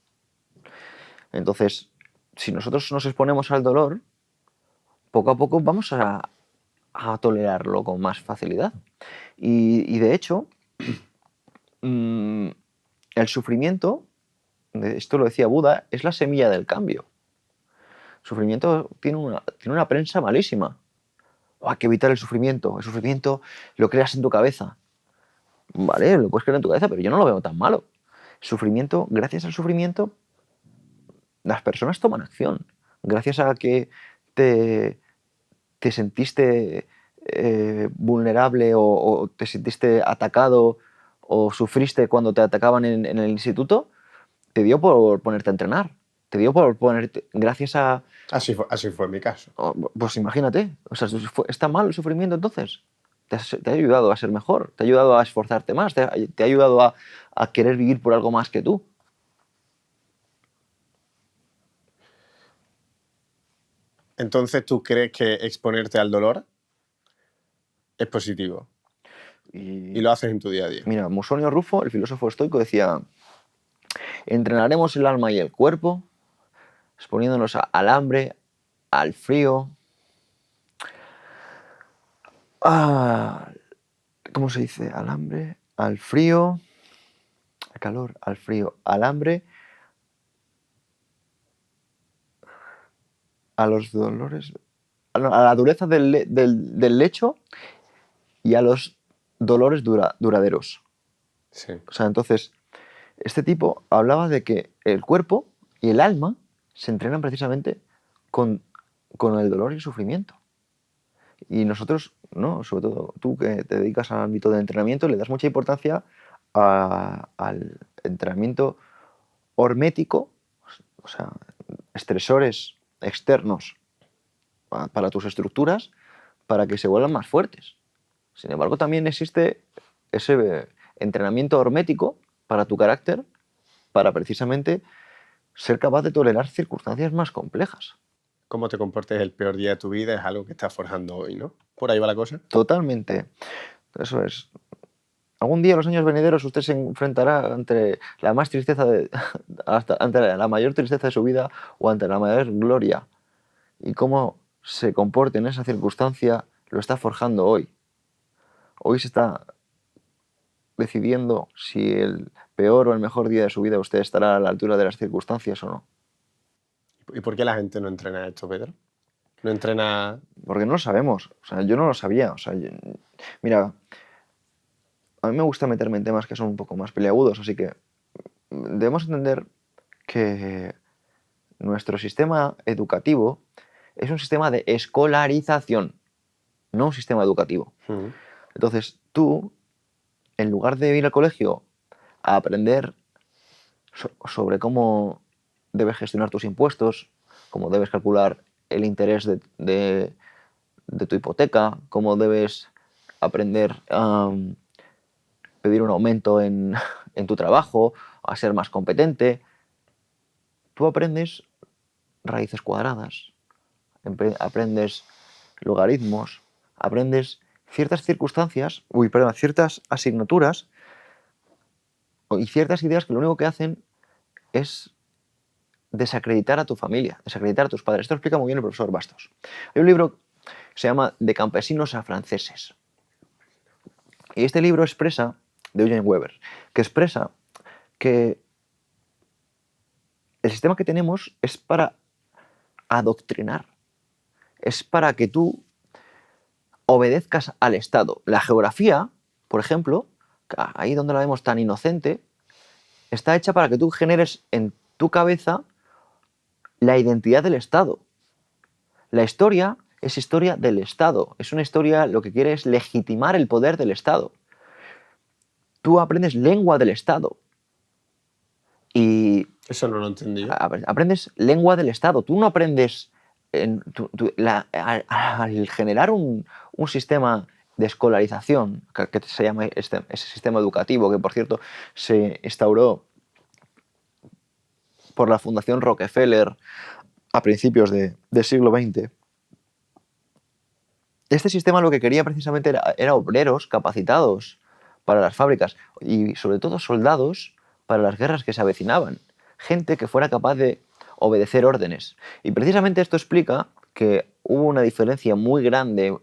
Entonces, si nosotros nos exponemos al dolor, poco a poco vamos a tolerarlo con más facilidad. Y de hecho, el sufrimiento, esto lo decía Buda, es la semilla del cambio. El sufrimiento tiene una prensa malísima. Hay que evitar el sufrimiento. El sufrimiento lo creas en tu cabeza. Vale, lo puedes creer en tu cabeza, pero yo no lo veo tan malo. El sufrimiento, gracias al sufrimiento, las personas toman acción. Gracias a que te sentiste vulnerable o te sentiste atacado o sufriste cuando te atacaban en el instituto, te dio por ponerte a entrenar. Te dio por ponerte, gracias a... Así fue en mi caso. Pues imagínate, o sea, ¿está mal el sufrimiento entonces? Te ha ayudado a ser mejor, te ha ayudado a esforzarte más, te ha ayudado a querer vivir por algo más que tú. Entonces, ¿tú crees que exponerte al dolor es positivo? Y lo haces en tu día a día. Mira, Musonio Rufo, el filósofo estoico, decía: entrenaremos el alma y el cuerpo, exponiéndonos al hambre, al frío, ¿cómo se dice? Al hambre, al frío, al calor, al frío, al hambre, a los dolores, a la dureza del lecho y a los dolores duraderos. Sí. O sea, entonces, este tipo hablaba de que el cuerpo y el alma se entrenan precisamente con el dolor y el sufrimiento. Y nosotros, ¿no? Sobre todo tú que te dedicas al ámbito del entrenamiento, le das mucha importancia al entrenamiento hormético, o sea, estresores externos para tus estructuras, para que se vuelvan más fuertes. Sin embargo, también existe ese entrenamiento hormético para tu carácter, para precisamente ser capaz de tolerar circunstancias más complejas. Cómo te comportes el peor día de tu vida es algo que estás forjando hoy, ¿no? Por ahí va la cosa. Totalmente. Eso es. Algún día en los años venideros usted se enfrentará ante la más tristeza ante la mayor tristeza de su vida o ante la mayor gloria. Y cómo se comporte en esa circunstancia lo está forjando hoy. Hoy se está decidiendo si el peor o el mejor día de su vida usted estará a la altura de las circunstancias o no. ¿Y por qué la gente no entrena esto, Pedro? No entrena... Porque no lo sabemos. O sea, yo no lo sabía. O sea, mira, a mí me gusta meterme en temas que son un poco más peliagudos, así que debemos entender que nuestro sistema educativo es un sistema de escolarización, no un sistema educativo. Entonces, tú, en lugar de ir al colegio a aprender sobre cómo debes gestionar tus impuestos, cómo debes calcular el interés de tu hipoteca, cómo debes aprender a pedir un aumento en tu trabajo, a ser más competente, tú aprendes raíces cuadradas, aprendes logaritmos, aprendes ciertas ciertas asignaturas y ciertas ideas que lo único que hacen es desacreditar a tu familia, desacreditar a tus padres. Esto lo explica muy bien el profesor Bastos. Hay un libro que se llama De campesinos a franceses. Y este libro expresa, de Eugene Weber, que expresa que el sistema que tenemos es para adoctrinar, es para que tú obedezcas al Estado. La geografía, por ejemplo, ahí donde la vemos tan inocente, está hecha para que tú generes en tu cabeza la identidad del Estado. La historia es historia del Estado. Es una historia, lo que quiere es legitimar el poder del Estado. Tú aprendes lengua del Estado. Y Eso no lo entendí. aprendes lengua del Estado. Tú no aprendes... al generar un sistema de escolarización, que se llama ese sistema educativo, que por cierto se instauró por la Fundación Rockefeller a principios del siglo XX. Este sistema lo que quería precisamente era obreros capacitados para las fábricas y sobre todo soldados para las guerras que se avecinaban. Gente que fuera capaz de obedecer órdenes. Y precisamente esto explica que hubo una diferencia muy grande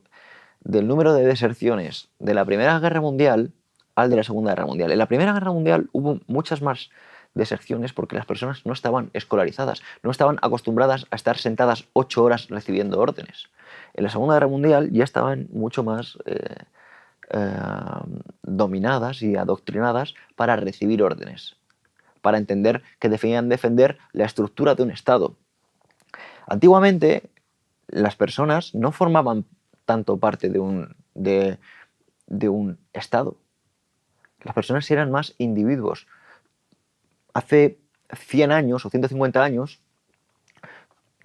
del número de deserciones de la Primera Guerra Mundial al de la Segunda Guerra Mundial. En la Primera Guerra Mundial hubo muchas más deserciones porque las personas no estaban escolarizadas, no estaban acostumbradas a estar sentadas 8 horas recibiendo órdenes. En la Segunda Guerra Mundial ya estaban mucho más dominadas y adoctrinadas para recibir órdenes, para entender que debían defender la estructura de un Estado. Antiguamente, las personas no formaban tanto parte de un Estado. Las personas eran más individuos. Hace 100 años o 150 años,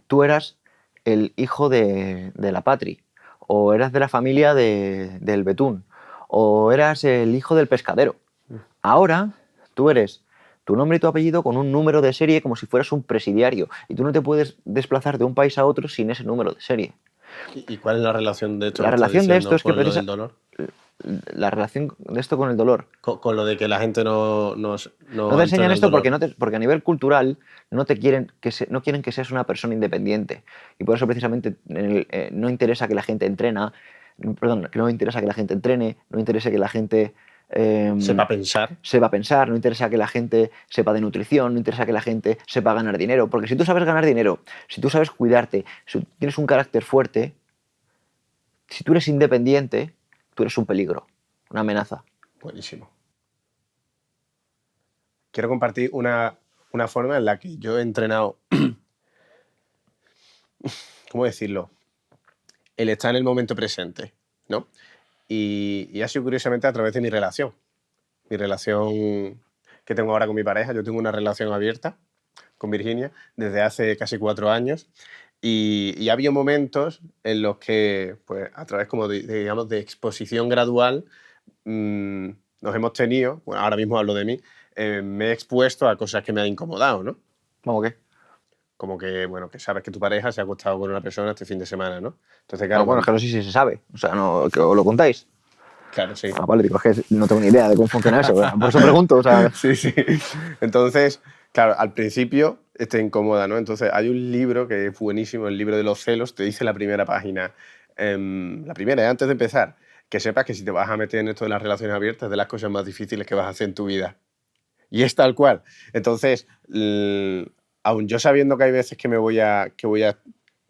tú eras el hijo de la patria, o eras de la familia del betún, o eras el hijo del pescadero. Ahora, tú eres tu nombre y tu apellido con un número de serie como si fueras un presidiario, y tú no te puedes desplazar de un país a otro sin ese número de serie. ¿Y cuál es la relación de esto La que estás relación de diciendo esto es que con lo del dolor? la relación de esto con el dolor. Con lo de que la gente no No te entrena enseñan el esto dolor. porque a nivel cultural no quieren que seas una persona independiente. Y por eso precisamente no interesa que la gente entrene, no interesa que la gente Sepa pensar. sepa pensar, no interesa que la gente sepa de nutrición, no interesa que la gente sepa ganar dinero. Porque si tú sabes ganar dinero, si tú sabes cuidarte, si tienes un carácter fuerte, si tú eres independiente, tú eres un peligro, una amenaza. Buenísimo. Quiero compartir una forma en la que yo he entrenado, ¿cómo decirlo? El estar en el momento presente, ¿no? Y ha sido curiosamente a través de mi relación. Mi relación que tengo ahora con mi pareja. Yo tengo una relación abierta con Virginia desde hace casi 4 años. Y ha habido momentos en los que, pues, a través como digamos, de exposición gradual, nos hemos tenido, bueno, ahora mismo hablo de mí, me he expuesto a cosas que me han incomodado, ¿no? ¿Cómo qué? Como que, bueno, que sabes que tu pareja se ha acostado con una persona este fin de semana, ¿no? Entonces, claro, No, bueno, es que no sé si se sabe. O sea, no, que os lo contáis. claro, sí. Ah, vale, digo, es que no tengo ni idea de cómo funciona eso. Por eso pregunto, o sea... Sí, sí. Entonces, claro, al principio te incomoda, ¿no? Entonces, hay un libro que es buenísimo, el libro de los celos, te dice la primera página. La primera, antes de empezar, que sepas que si te vas a meter en esto de las relaciones abiertas, es de las cosas más difíciles que vas a hacer en tu vida. Y es tal cual. Entonces, aun yo sabiendo que hay veces que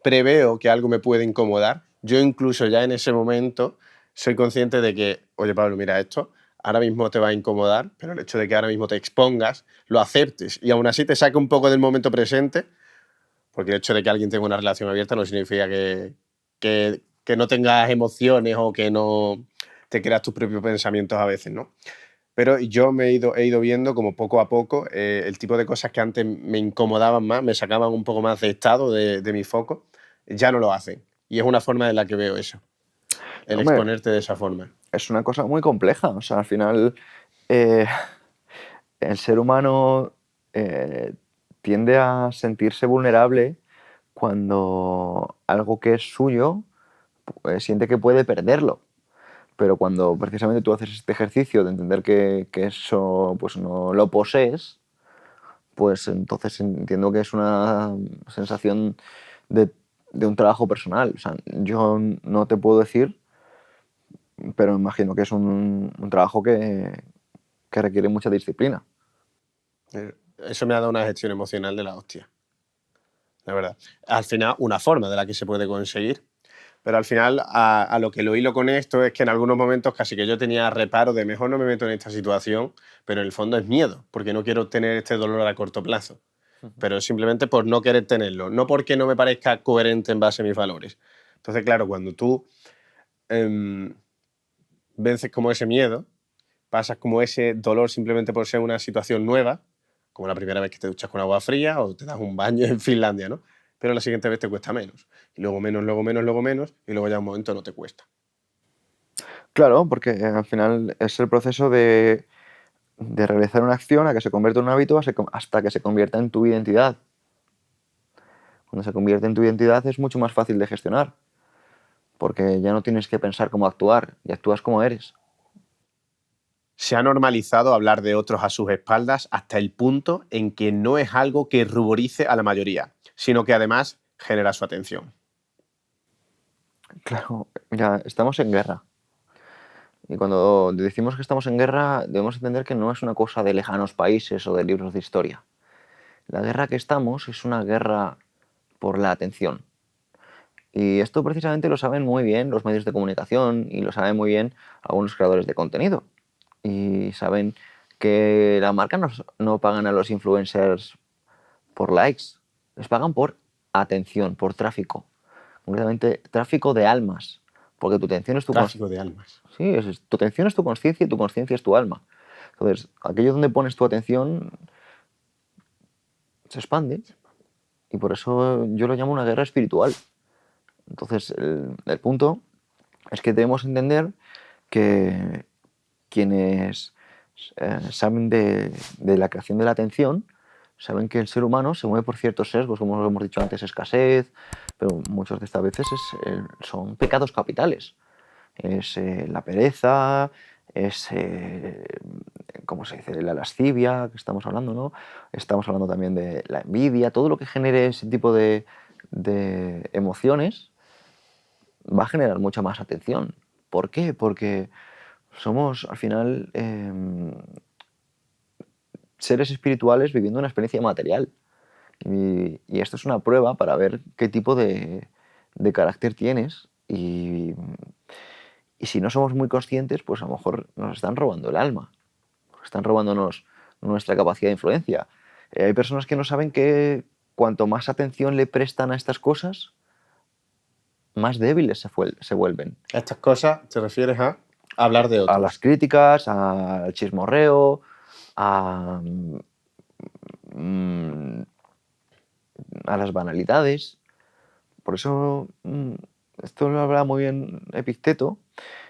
preveo que algo me puede incomodar, yo incluso ya en ese momento soy consciente de que, oye Pablo, mira esto, ahora mismo te va a incomodar, pero el hecho de que ahora mismo te expongas, lo aceptes y aún así te saque un poco del momento presente, porque el hecho de que alguien tenga una relación abierta no significa que no tengas emociones o que no te creas tus propios pensamientos a veces, ¿no? Pero yo he ido viendo como poco a poco el tipo de cosas que antes me incomodaban más, me sacaban un poco más de estado de mi foco, ya no lo hacen. Y es una forma en la que veo eso, el Hombre, exponerte de esa forma. es una cosa muy compleja. O sea, al final eh, el ser humano tiende a sentirse vulnerable cuando algo que es suyo siente que puede perderlo. Pero cuando precisamente tú haces este ejercicio de entender que eso pues no lo posees, pues entonces entiendo que es una sensación de, de un trabajo personal. O sea, yo no te puedo decir, pero imagino que es un trabajo que requiere mucha disciplina. Eso me ha dado una gestión emocional de la hostia, la verdad. Al final, una forma de la que se puede conseguir. Pero al final, a lo que lo hilo con esto es que en algunos momentos casi que yo tenía reparo de mejor no me meto en esta situación, pero en el fondo es miedo, porque no quiero tener este dolor a corto plazo. Pero simplemente por no querer tenerlo, no porque no me parezca coherente en base a mis valores. Entonces, claro, cuando tú em, vences como ese miedo, pasas como ese dolor simplemente por ser una situación nueva, como la primera vez que te duchas con agua fría o te das un baño en Finlandia, ¿no? Pero la siguiente vez te cuesta menos. Y luego menos, luego menos, luego menos, y luego ya un momento no te cuesta. Claro, porque al final es el proceso de realizar una acción a que se convierta en un hábito hasta que se convierta en tu identidad. Cuando se convierte en tu identidad es mucho más fácil de gestionar, porque ya no tienes que pensar cómo actuar, y actúas como eres. Se ha normalizado hablar de otros a sus espaldas hasta el punto en que no es algo que ruborice a la mayoría, sino que además genera su atención. Claro, mira, estamos en guerra. Y cuando decimos que estamos en guerra, debemos entender que no es una cosa de lejanos países o de libros de historia. La guerra que estamos es una guerra por la atención. Y esto precisamente lo saben muy bien los medios de comunicación y lo saben muy bien algunos creadores de contenido. Y saben que la marca no pagan a los influencers por likes, les pagan por atención, por tráfico. Concretamente, tráfico de almas. Porque tu atención es tu Tráfico de almas. sí, tu atención es tu conciencia y tu conciencia es tu alma. Entonces, aquello donde pones tu atención se expande y por eso yo lo llamo una guerra espiritual. Entonces, el punto es que debemos entender que quienes saben de la creación de la atención saben que el ser humano se mueve por ciertos sesgos, como hemos dicho antes, escasez, pero muchas de estas veces son pecados capitales. Es la pereza, es, ¿cómo se dice?, la lascivia, que estamos hablando, ¿no? Estamos hablando también de la envidia, todo lo que genere ese tipo de emociones va a generar mucha más atención. ¿Por qué? Porque somos, al final, seres espirituales viviendo una experiencia material. Y esto es una prueba para ver qué tipo de carácter tienes y si no somos muy conscientes, pues a lo mejor nos están robando el alma, están robándonos nuestra capacidad de influencia. Hay personas que no saben que cuanto más atención le prestan a estas cosas, más débiles se vuelven. A estas cosas te refieres a hablar de A las otros. críticas, al chismorreo, a, mm, a las banalidades. Por eso, esto lo hablaba muy bien Epicteto.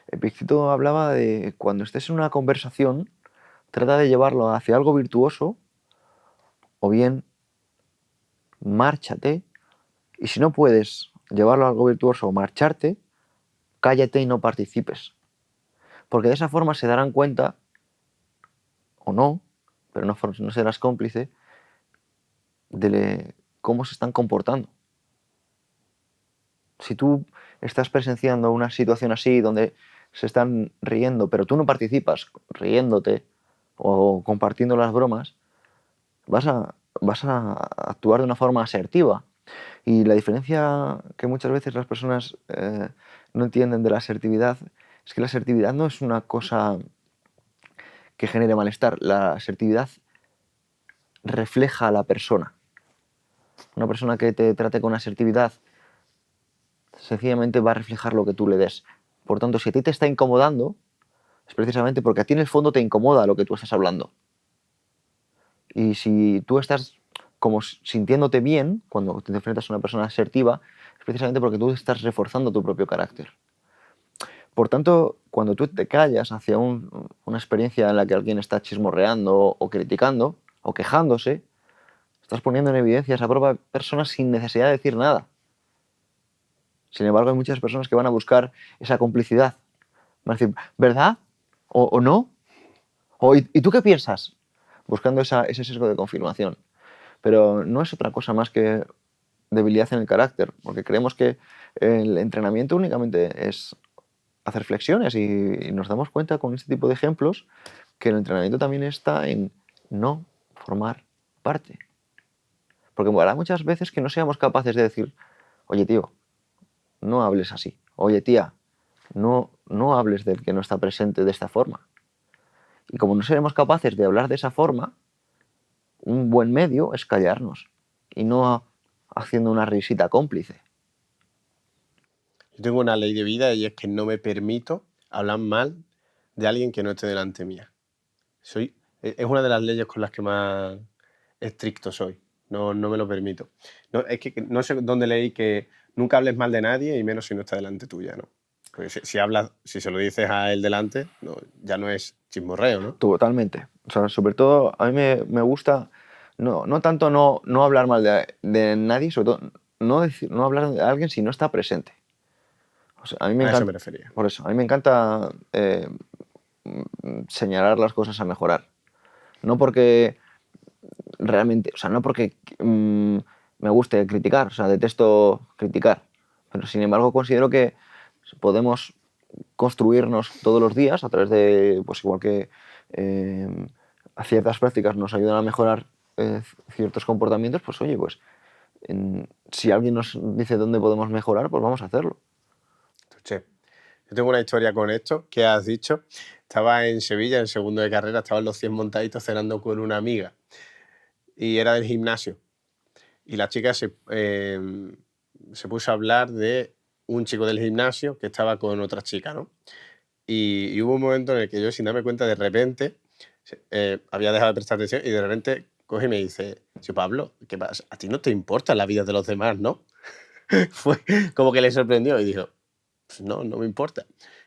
Epicteto hablaba de cuando estés en una conversación, trata de llevarlo hacia algo virtuoso o bien márchate. Y si no puedes llevarlo a algo virtuoso o marcharte, cállate y no participes. Porque de esa forma se darán cuenta, o no, pero no serás cómplice, de cómo se están comportando. Si tú estás presenciando una situación así donde se están riendo, pero tú no participas riéndote o compartiendo las bromas, vas a actuar de una forma asertiva. Y la diferencia que muchas veces las personas no entienden de la asertividad es que la asertividad no es una cosa que genere malestar. La asertividad refleja a la persona. Una persona que te trate con asertividad sencillamente va a reflejar lo que tú le des. Por tanto, si a ti te está incomodando, es precisamente porque a ti en el fondo te incomoda lo que tú estás hablando. Y si tú estás como sintiéndote bien cuando te enfrentas a una persona asertiva, es precisamente porque tú estás reforzando tu propio carácter. Por tanto, cuando tú te callas hacia una experiencia en la que alguien está chismorreando o criticando o quejándose, estás poniendo en evidencia a esa propia persona sin necesidad de decir nada. Sin embargo, hay muchas personas que van a buscar esa complicidad. Van a decir, ¿verdad? ¿O no? ¿Y tú qué piensas? Buscando ese sesgo de confirmación. Pero no es otra cosa más que debilidad en el carácter, porque creemos que el entrenamiento únicamente es hacer flexiones y nos damos cuenta con este tipo de ejemplos que el entrenamiento también está en no formar parte. Porque habrá muchas veces que no seamos capaces de decir, oye tío, no hables así, oye tía, no hables del que no está presente de esta forma. Y como no seremos capaces de hablar de esa forma, un buen medio es callarnos y no haciendo una risita cómplice. Yo tengo una ley de vida y es que no me permito hablar mal de alguien que no esté delante mía. Es una de las leyes con las que más estricto soy. No, no me lo permito. No, es que no sé dónde leí que nunca hables mal de nadie y menos si no está delante tuya, ¿no? Porque si hablas, si se lo dices a él delante, no, ya no es chismorreo, ¿no? Totalmente. O sea, sobre todo a mí me gusta no tanto no hablar mal de nadie, sobre todo no hablar de alguien si no está presente. O sea, a mí me A eso me encanta, refería. por eso, a mí me encanta señalar las cosas a mejorar. No porque realmente, o sea, no porque me guste criticar, o sea, detesto criticar, pero sin embargo considero que podemos construirnos todos los días a través de, pues igual que ciertas prácticas nos ayudan a mejorar ciertos comportamientos, pues oye, pues si alguien nos dice dónde podemos mejorar, pues vamos a hacerlo. Che, yo tengo una historia con esto que has dicho. Estaba en Sevilla, en segundo de carrera, estaban los 100 montaditos cenando con una amiga y era del gimnasio. Y la chica se puso a hablar de un chico del gimnasio que estaba con otra chica, ¿no? Y hubo un momento en el que yo, sin darme cuenta, de repente había dejado de prestar atención y de repente coge y me dice, sí, Pablo, ¿qué pasa? A ti no te importa la vida de los demás, ¿no? Fue como que le sorprendió y dijo, pues no, no me importa.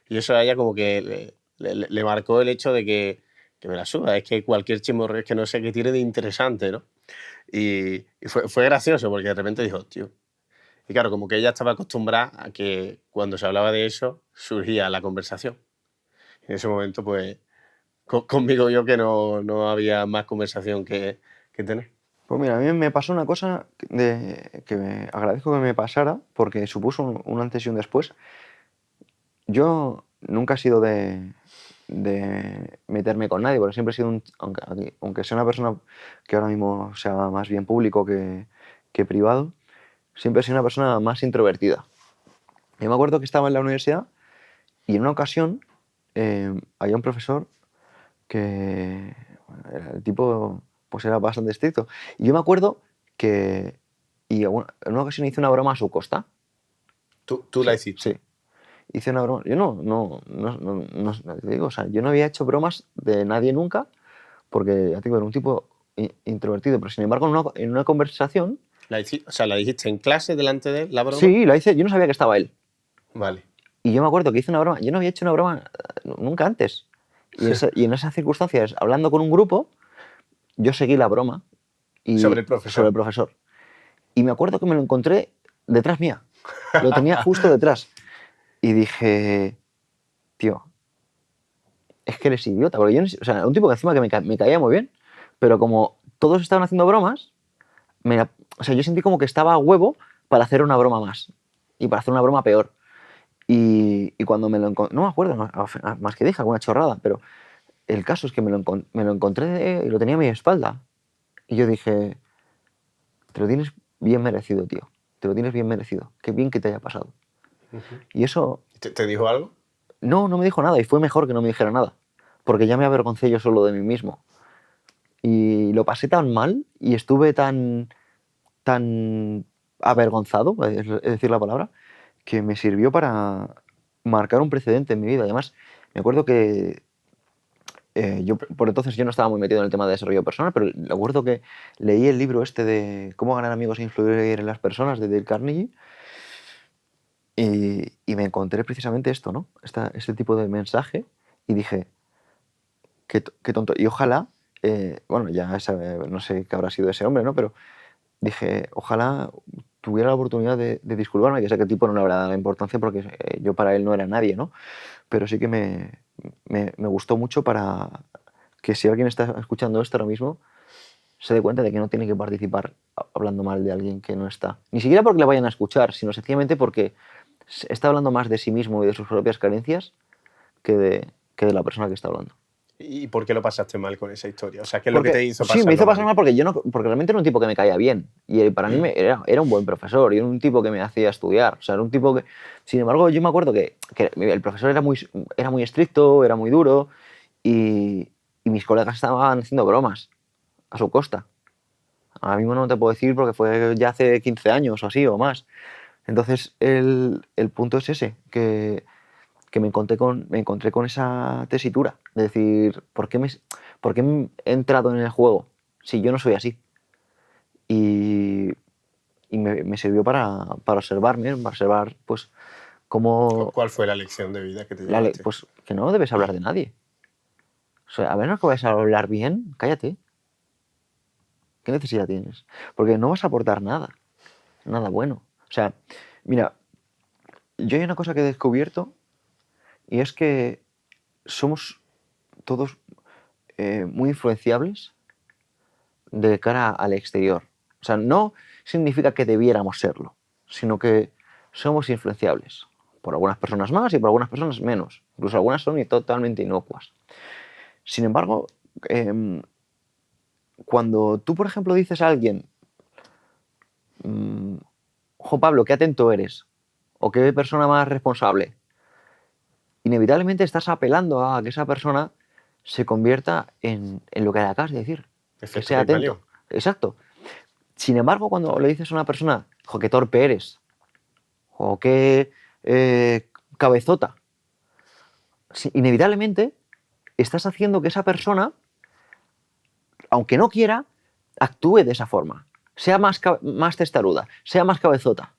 Y eso a ella como que le marcó el hecho de que me la suba, es que cualquier chismorreo es que no sé qué tiene de interesante, ¿no? Y fue gracioso porque de repente dijo, tío. Y claro, como que ella estaba acostumbrada a que cuando se hablaba de eso surgía la conversación. En ese momento, pues, conmigo yo que no había más conversación que tener. Pues mira, a mí me pasó una cosa que me agradezco que me pasara porque supuso un antes y un después. Yo nunca he sido de meterme con nadie, porque siempre he sido, aunque sea una persona que ahora mismo sea más bien público que privado, siempre he sido una persona más introvertida. Yo me acuerdo que estaba en la universidad y en una ocasión había un profesor que el tipo pues era bastante estricto. Y yo me acuerdo que en una ocasión hice una broma a su costa. Tú Sí, la hiciste. sí. Hice una broma. Yo no te digo, o sea, yo no había hecho bromas de nadie nunca, porque ya te digo, era un tipo introvertido, pero sin embargo en una conversación, O sea, la dijiste en clase delante de él, la broma. sí, la hice, yo no sabía que estaba él. Vale. Y yo me acuerdo que hice una broma, yo no había hecho una broma nunca antes. Y en esas circunstancias, hablando con un grupo, yo seguí la broma Sobre el sobre el profesor. profesor. Y me acuerdo que me lo encontré detrás mía. Lo tenía justo detrás. Y dije, tío, es que eres idiota. Porque yo, o sea, un tipo que encima que me caía muy bien, pero como todos estaban haciendo bromas, o sea, yo sentí como que estaba a huevo para hacer una broma más. Y para hacer una broma peor. Y cuando me lo encontré, no me acuerdo, más que dije alguna chorrada, pero el caso es que me lo encontré y lo tenía a mi espalda. Y yo dije, te lo tienes bien merecido, tío. Te lo tienes bien merecido. Qué bien que te haya pasado. Ujú. Y eso, ¿Te dijo algo? no me dijo nada y fue mejor que no me dijera nada. Porque ya me avergoncé yo solo de mí mismo. Y lo pasé tan mal y estuve tan avergonzado, es decir la palabra, que me sirvió para marcar un precedente en mi vida. Además, me acuerdo que yo por entonces yo no estaba muy metido en el tema de desarrollo personal, pero me acuerdo que leí el libro este de Cómo ganar amigos e influir en las personas de Dale Carnegie y me encontré precisamente esto, ¿no? Este tipo de mensaje y dije, qué tonto. Y ojalá, bueno, ya no sé qué habrá sido ese hombre, ¿no? Pero dije, ojalá tuviera la oportunidad de disculparme, que sé que el tipo no le habrá dado la importancia porque yo para él no era nadie, ¿no? Pero sí que me gustó mucho para que si alguien está escuchando esto ahora mismo, se dé cuenta de que no tiene que participar hablando mal de alguien que no está. Ni siquiera porque le vayan a escuchar, sino sencillamente porque está hablando más de sí mismo y de sus propias carencias que de la persona que está hablando. ¿Y por qué lo pasaste mal con esa historia? O sea, ¿qué es lo que Porque te hizo sí, me hizo pasarlo pasar mal? mal porque porque realmente era un tipo que me caía bien. Y para mí era un buen profesor y era un tipo que me hacía estudiar. O sea, era un tipo que... Sin embargo, yo me acuerdo que el profesor era muy estricto, era muy duro y mis colegas estaban haciendo bromas a su costa. Ahora mismo no te puedo decir porque fue ya hace 15 años o así o más. Entonces, el punto es ese, que me encontré con esa tesitura de decir, ¿por qué he entrado en el juego si yo no soy así? y me sirvió para observarme, para observar pues cómo... ¿Cuál fue la lección de vida que te llevaste? Pues que no debes hablar de nadie. O sea, a menos que vayas a hablar bien, cállate. ¿Qué necesidad tienes? Porque no vas a aportar nada bueno. O sea, mira, yo hay una cosa que he descubierto y es que somos todos muy influenciables de cara al exterior. O sea, no significa que debiéramos serlo, sino que somos influenciables. Por algunas personas más y por algunas personas menos. Incluso algunas son totalmente inocuas. Sin embargo, cuando tú, por ejemplo, dices a alguien, ojo Pablo, qué atento eres, o qué persona más responsable, inevitablemente estás apelando a que esa persona se convierta en lo que le acabas de decir, que sea atento. Exacto. Sin embargo, cuando le dices a una persona, ojo, qué torpe eres, o qué cabezota, inevitablemente estás haciendo que esa persona, aunque no quiera, actúe de esa forma. Sea más testaruda, sea más cabezota.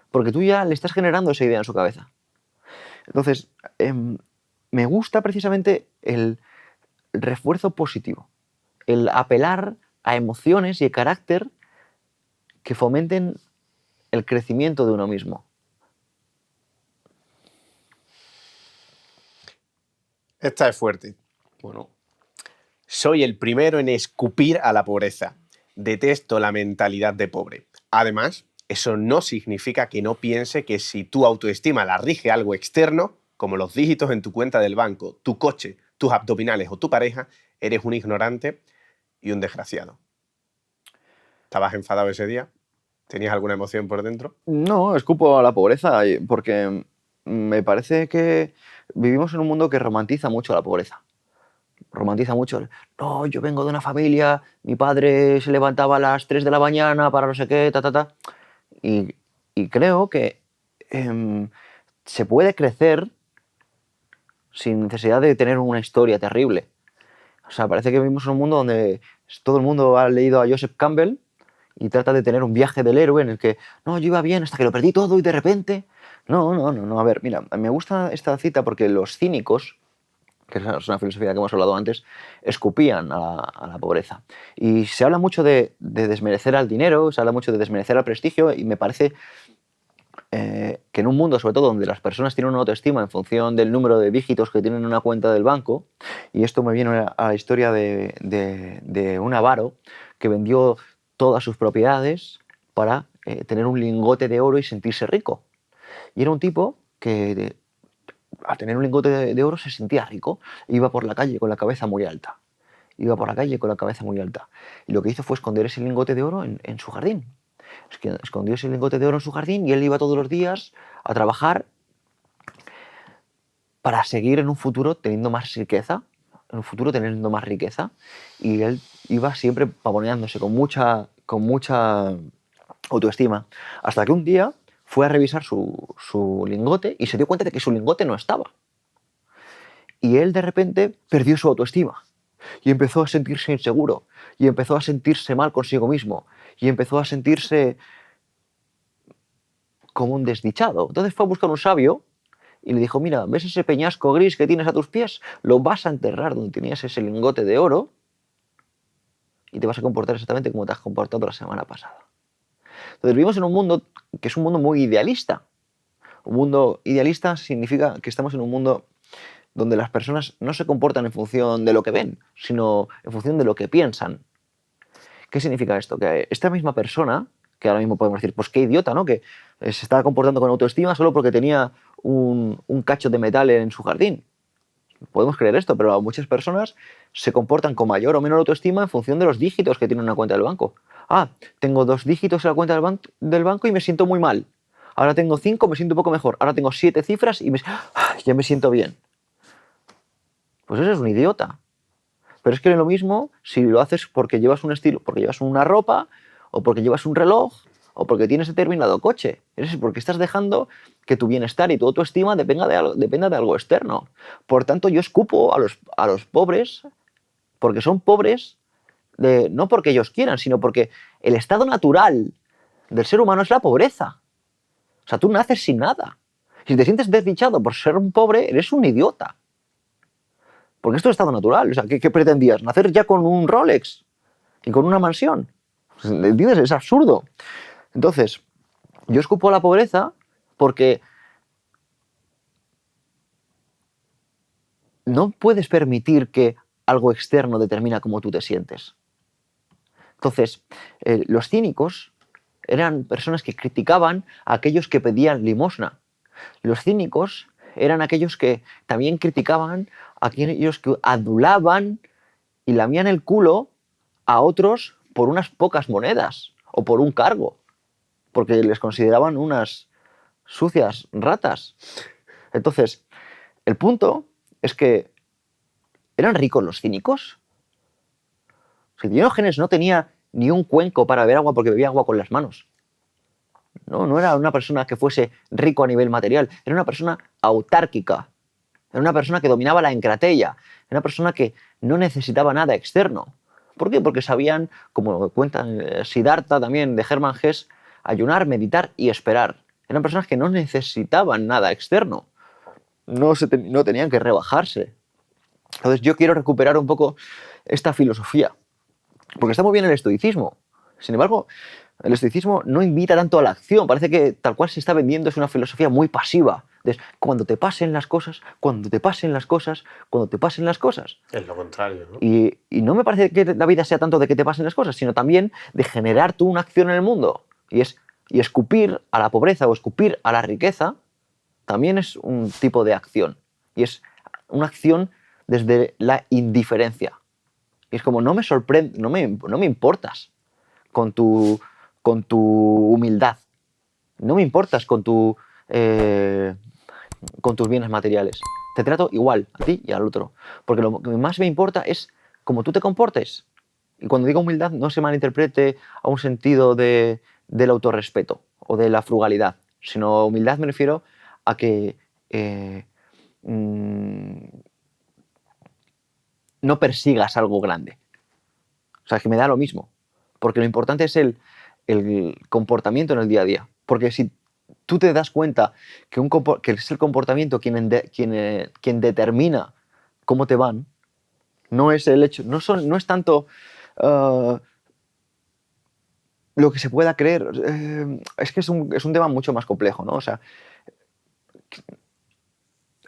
Porque tú ya le estás generando esa idea en su cabeza. Entonces, me gusta precisamente el refuerzo positivo. El apelar a emociones y el carácter que fomenten el crecimiento de uno mismo. Esta es fuerte. Bueno, soy el primero en escupir a la pobreza. Detesto la mentalidad de pobre. Además, eso no significa que no piense que si tu autoestima la rige algo externo, como los dígitos en tu cuenta del banco, tu coche, tus abdominales o tu pareja, eres un ignorante y un desgraciado. ¿Estabas enfadado ese día? ¿Tenías alguna emoción por dentro? No, escupo a la pobreza porque me parece que vivimos en un mundo que romantiza mucho la pobreza. Romantiza mucho. No, yo vengo de una familia, mi padre se levantaba a las 3 de la mañana para no sé qué, ta. Y creo que se puede crecer sin necesidad de tener una historia terrible. O sea, parece que vivimos en un mundo donde todo el mundo ha leído a Joseph Campbell y trata de tener un viaje del héroe en el que, no, yo iba bien hasta que lo perdí todo y de repente... No. A ver, mira, me gusta esta cita porque los cínicos, que es una filosofía que hemos hablado antes, escupían a la pobreza. Y se habla mucho de desmerecer al dinero, se habla mucho de desmerecer al prestigio y me parece que en un mundo, sobre todo, donde las personas tienen una autoestima en función del número de dígitos que tienen en una cuenta del banco, y esto me viene a la historia de un avaro que vendió todas sus propiedades para tener un lingote de oro y sentirse rico. Y era un tipo que al tener un lingote de oro se sentía rico, iba por la calle con la cabeza muy alta. Iba por la calle con la cabeza muy alta. Y lo que hizo fue esconder ese lingote de oro en su jardín. Escondió ese lingote de oro en su jardín y él iba todos los días a trabajar para seguir en un futuro teniendo más riqueza, y él iba siempre pavoneándose con mucha autoestima, hasta que un día fue a revisar su lingote y se dio cuenta de que su lingote no estaba. Y él de repente perdió su autoestima y empezó a sentirse inseguro y empezó a sentirse mal consigo mismo y empezó a sentirse como un desdichado. Entonces fue a buscar un sabio y le dijo, mira, ¿ves ese peñasco gris que tienes a tus pies? Lo vas a enterrar donde tenías ese lingote de oro y te vas a comportar exactamente como te has comportado la semana pasada. Entonces vivimos en un mundo que es un mundo muy idealista. Un mundo idealista significa que estamos en un mundo donde las personas no se comportan en función de lo que ven, sino en función de lo que piensan. ¿Qué significa esto? Que esta misma persona, que ahora mismo podemos decir, pues qué idiota, ¿no? Que se estaba comportando con autoestima solo porque tenía un cacho de metal en su jardín. Podemos creer esto, pero muchas personas se comportan con mayor o menor autoestima en función de los dígitos que tiene una cuenta del banco. Ah, tengo 2 dígitos en la cuenta del banco y me siento muy mal. Ahora tengo 5, me siento un poco mejor. Ahora tengo 7 cifras y ya me siento bien. Pues eso es un idiota. Pero es que es lo mismo si lo haces porque llevas un estilo, porque llevas una ropa, o porque llevas un reloj, o porque tienes determinado coche. Es porque estás dejando que tu bienestar y tu autoestima dependa de algo externo. Por tanto, yo escupo a los pobres porque son pobres no porque ellos quieran, sino porque el estado natural del ser humano es la pobreza. O sea, tú naces sin nada. Si te sientes desdichado por ser un pobre, eres un idiota. Porque esto es estado natural. O sea, ¿qué pretendías? ¿Nacer ya con un Rolex y con una mansión? ¿Entiendes? Es absurdo. Entonces, yo escupo a la pobreza porque no puedes permitir que algo externo determina cómo tú te sientes. Entonces, los cínicos eran personas que criticaban a aquellos que pedían limosna. Los cínicos eran aquellos que también criticaban a aquellos que adulaban y lamían el culo a otros por unas pocas monedas o por un cargo, porque les consideraban unas sucias ratas. Entonces, el punto es que ¿eran ricos los cínicos? Si Diógenes no tenía ni un cuenco para beber agua porque bebía agua con las manos. No era una persona que fuese rico a nivel material, era una persona autárquica, era una persona que dominaba la encratella, era una persona que no necesitaba nada externo. ¿Por qué? Porque sabían, como cuenta Siddhartha también de Hermann Hesse, ayunar, meditar y esperar. Eran personas que no necesitaban nada externo, no tenían que rebajarse. Entonces yo quiero recuperar un poco esta filosofía, porque está muy bien el estoicismo. Sin embargo, el estoicismo no invita tanto a la acción. Parece que tal cual se está vendiendo es una filosofía muy pasiva. Cuando te pasen las cosas, cuando te pasen las cosas, cuando te pasen las cosas. Es lo contrario, ¿no? Y no me parece que la vida sea tanto de que te pasen las cosas, sino también de generar tú una acción en el mundo. Y escupir a la pobreza o escupir a la riqueza también es un tipo de acción. Y es una acción desde la indiferencia. Y es como, no me sorprende, no me importas con tu humildad. No me importas con tus bienes materiales. Te trato igual a ti y al otro. Porque lo que más me importa es cómo tú te comportes. Y cuando digo humildad no se malinterprete a un sentido del autorrespeto o de la frugalidad, sino humildad me refiero a que no persigas algo grande. O sea, que me da lo mismo. Porque lo importante es el comportamiento en el día a día. Porque si tú te das cuenta que es el comportamiento quien determina cómo te van, no es el hecho, no es tanto lo que se pueda creer. Es que es un tema mucho más complejo, ¿no? O sea,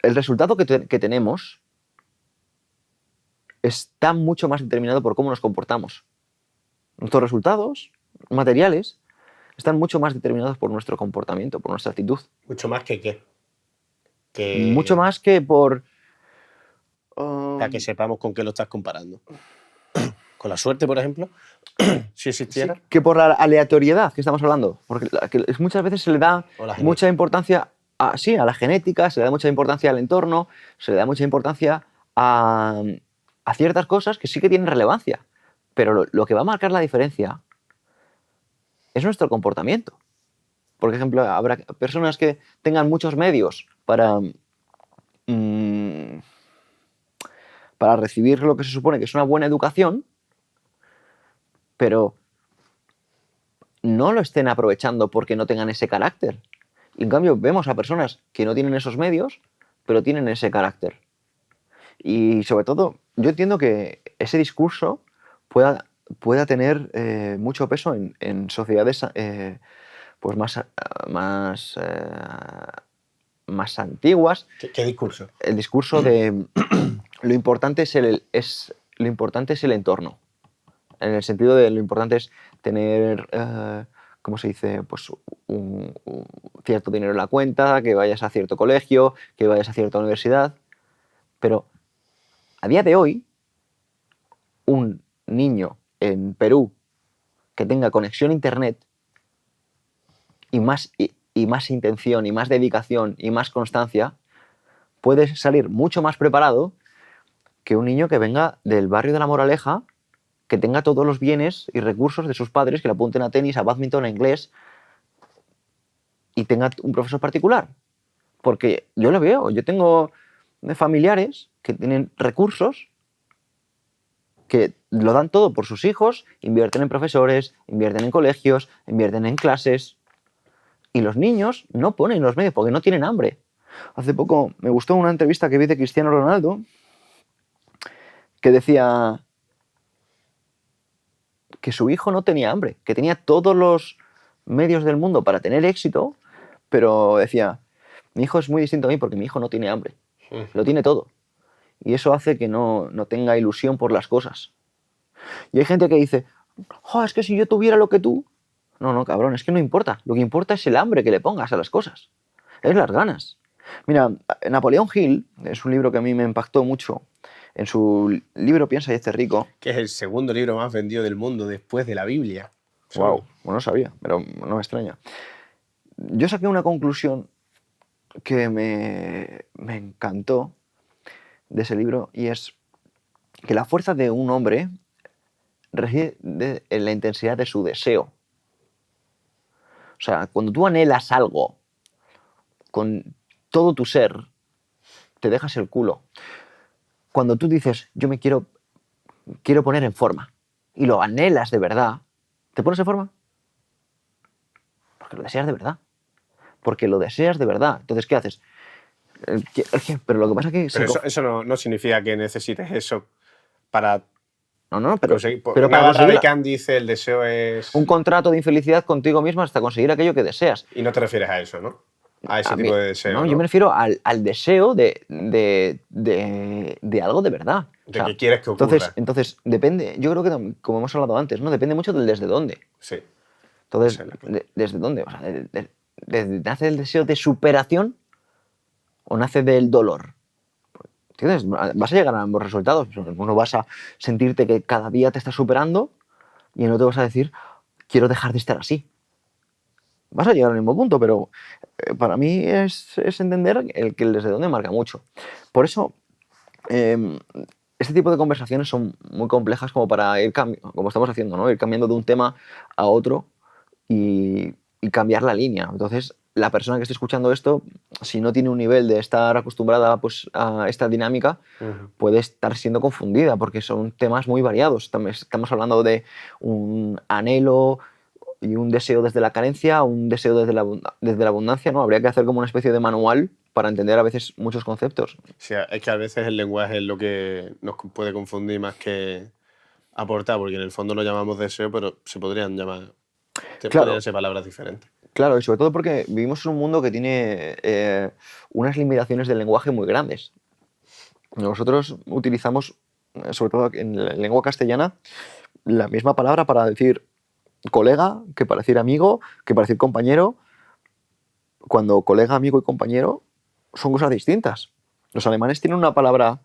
el resultado que tenemos está mucho más determinado por cómo nos comportamos. Nuestros resultados materiales están mucho más determinados por nuestro comportamiento, por nuestra actitud. ¿Mucho más que qué? Mucho más que por... Para que sepamos con qué lo estás comparando. ¿Con la suerte, por ejemplo? Si existiera. Sí, que por la aleatoriedad que estamos hablando. Porque muchas veces se le da mucha importancia a la genética, se le da mucha importancia al entorno, se le da mucha importancia a ciertas cosas que sí que tienen relevancia. Pero lo que va a marcar la diferencia es nuestro comportamiento. Por ejemplo, habrá personas que tengan muchos medios para recibir lo que se supone que es una buena educación, pero no lo estén aprovechando porque no tengan ese carácter. Y en cambio vemos a personas que no tienen esos medios, pero tienen ese carácter. Y sobre todo, yo entiendo que ese discurso pueda tener mucho peso en sociedades pues más antiguas. ¿Qué discurso? El discurso de lo importante es el entorno. En el sentido de lo importante es tener, ¿cómo se dice? Pues un cierto dinero en la cuenta, que vayas a cierto colegio, que vayas a cierta universidad. Pero a día de hoy, un niño en Perú que tenga conexión a internet y más intención, y más dedicación, y más constancia, puede salir mucho más preparado que un niño que venga del barrio de La Moraleja, que tenga todos los bienes y recursos de sus padres, que le apunten a tenis, a bádminton, a inglés, y tenga un profesor particular. Porque yo lo veo, yo tengo familiares que tienen recursos que lo dan todo por sus hijos, invierten en profesores, invierten en colegios, invierten en clases, y los niños no ponen los medios porque no tienen hambre. Hace poco me gustó una entrevista que vi de Cristiano Ronaldo que decía que su hijo no tenía hambre, que tenía todos los medios del mundo para tener éxito, pero decía, mi hijo es muy distinto a mí porque mi hijo no tiene hambre, lo tiene todo. Y eso hace que no tenga ilusión por las cosas. Y hay gente que dice, es que si yo tuviera lo que tú... No, cabrón, es que no importa. Lo que importa es el hambre que le pongas a las cosas. Es las ganas. Mira, Napoleón Hill es un libro que a mí me impactó mucho. En su libro Piensa y hazte rico. Que es el segundo libro más vendido del mundo después de la Biblia. Wow, no lo sabía, pero no me extraña. Yo saqué una conclusión que me encantó de ese libro y es que la fuerza de un hombre reside en la intensidad de su deseo. O sea, cuando tú anhelas algo con todo tu ser, te dejas el culo. Cuando tú dices, yo me quiero poner en forma y lo anhelas de verdad, ¿te pones en forma? Porque lo deseas de verdad. Porque lo deseas de verdad. Entonces, ¿qué haces? Pero lo que pasa es que... Pero eso no significa que necesites eso para... No, pero una para barra de conseguir Kant dice el deseo es... un contrato de infelicidad contigo mismo hasta conseguir aquello que deseas. Y no te refieres a eso, ¿no? A ese tipo de deseo, ¿no? Yo me refiero al deseo de algo de verdad. De que quieres que ocurra. Entonces, depende, yo creo que, como hemos hablado antes, ¿no? Depende mucho del desde dónde. Sí. Entonces, ¿desde dónde? O sea, ¿nace el deseo de superación o nace del dolor? ¿Entiendes? Vas a llegar a ambos resultados. Uno vas a sentirte que cada día te estás superando y en otro vas a decir, quiero dejar de estar así. Vas a llegar al mismo punto, pero para mí es entender que el desde dónde marca mucho. Por eso, este tipo de conversaciones son muy complejas como para ir como estamos haciendo, ¿no? Ir cambiando de un tema a otro y cambiar la línea. Entonces, la persona que esté escuchando esto, si no tiene un nivel de estar acostumbrada pues, a esta dinámica, puede estar siendo confundida porque son temas muy variados. Estamos hablando de un anhelo y un deseo desde la carencia, un deseo desde la abundancia, ¿no? Habría que hacer como una especie de manual para entender a veces muchos conceptos. Sí, es que a veces el lenguaje es lo que nos puede confundir más que aportar, porque en el fondo lo llamamos deseo, pero se podrían llamar... Podrían ser palabras diferentes. Claro, y sobre todo porque vivimos en un mundo que tiene unas limitaciones del lenguaje muy grandes. Nosotros utilizamos, sobre todo en la lengua castellana, la misma palabra para decir colega, que para decir amigo, que para decir compañero, cuando colega, amigo y compañero son cosas distintas. Los alemanes tienen una palabra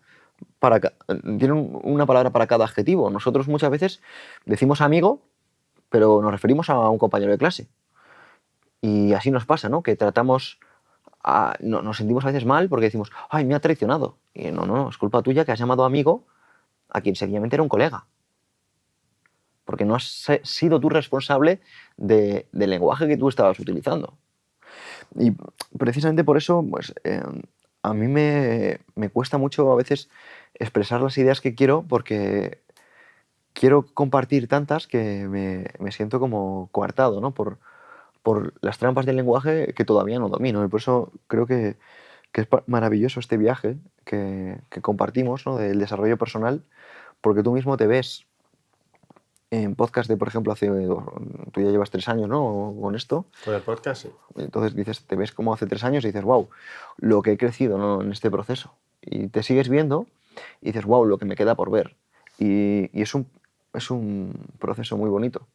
para cada adjetivo. Nosotros muchas veces decimos amigo, pero nos referimos a un compañero de clase. Y así nos pasa, ¿no? Que nos sentimos a veces mal porque decimos, ay, me ha traicionado. Y no, es culpa tuya que has llamado amigo a quien sencillamente era un colega. Porque no has sido tú responsable del lenguaje que tú estabas utilizando. Y precisamente por eso, pues, a mí me cuesta mucho a veces expresar las ideas que quiero porque quiero compartir tantas que me siento como coartado, ¿no? Por las trampas del lenguaje que todavía no domino. Y por eso creo que es maravilloso este viaje que compartimos, ¿no? Del desarrollo personal, porque tú mismo te ves en podcast de, por ejemplo, tú ya llevas 3 años, ¿no? Con esto. Con el podcast, sí. Entonces te ves como hace 3 años y dices, wow, lo que he crecido, ¿no? En este proceso. Y te sigues viendo y dices, wow, lo que me queda por ver. Y es un proceso muy bonito.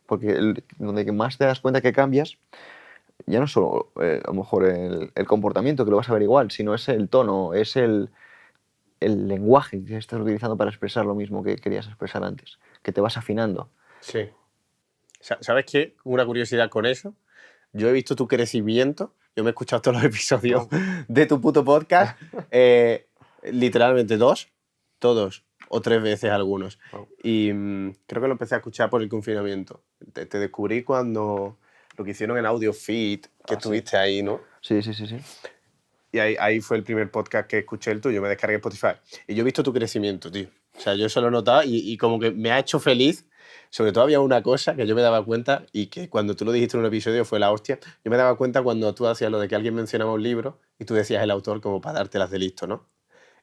Porque donde más te das cuenta que cambias, ya no solo a lo mejor el comportamiento, que lo vas a ver igual, sino es el tono, es el lenguaje que estás utilizando para expresar lo mismo que querías expresar antes, que te vas afinando. Sí. ¿Sabes qué? Una curiosidad con eso. Yo he visto tu crecimiento. Yo me he escuchado todos los episodios de tu puto podcast. Literalmente 2, todos, o 3 veces algunos. Y creo que lo empecé a escuchar por el confinamiento. Te descubrí cuando lo que hicieron en Audio Feed, que estuviste ahí, ¿no? Sí. Y ahí fue el primer podcast que escuché el tuyo, me descargué Spotify. Y yo he visto tu crecimiento, tío. O sea, yo eso lo he notado y como que me ha hecho feliz. Sobre todo había una cosa que yo me daba cuenta y que cuando tú lo dijiste en un episodio fue la hostia. Yo me daba cuenta cuando tú hacías lo de que alguien mencionaba un libro y tú decías el autor como para dártelas de listo, ¿no?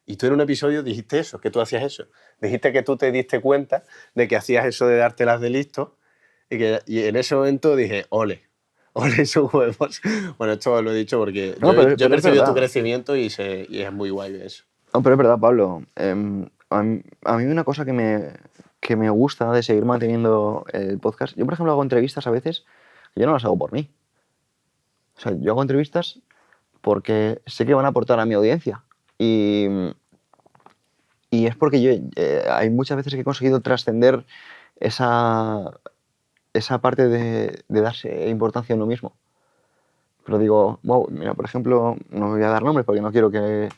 Y tú en un episodio dijiste eso, que tú hacías eso. Dijiste que tú te diste cuenta de que hacías eso de dártelas de listo y en ese momento dije, ole, ole sus huevos. Bueno, esto lo he dicho porque No, yo he pero es percibido tu verdad. crecimiento y es muy guay eso. No, pero es verdad, Pablo. A mí una cosa que me gusta de seguir manteniendo el podcast, yo por ejemplo hago entrevistas a veces, que yo no las hago por mí. O sea, yo hago entrevistas porque sé que van a aportar a mi audiencia. Y es porque hay muchas veces que he conseguido trascender esa, esa parte de darse importancia a uno mismo. Pero digo, wow, mira, por ejemplo, no voy a dar nombres porque no quiero que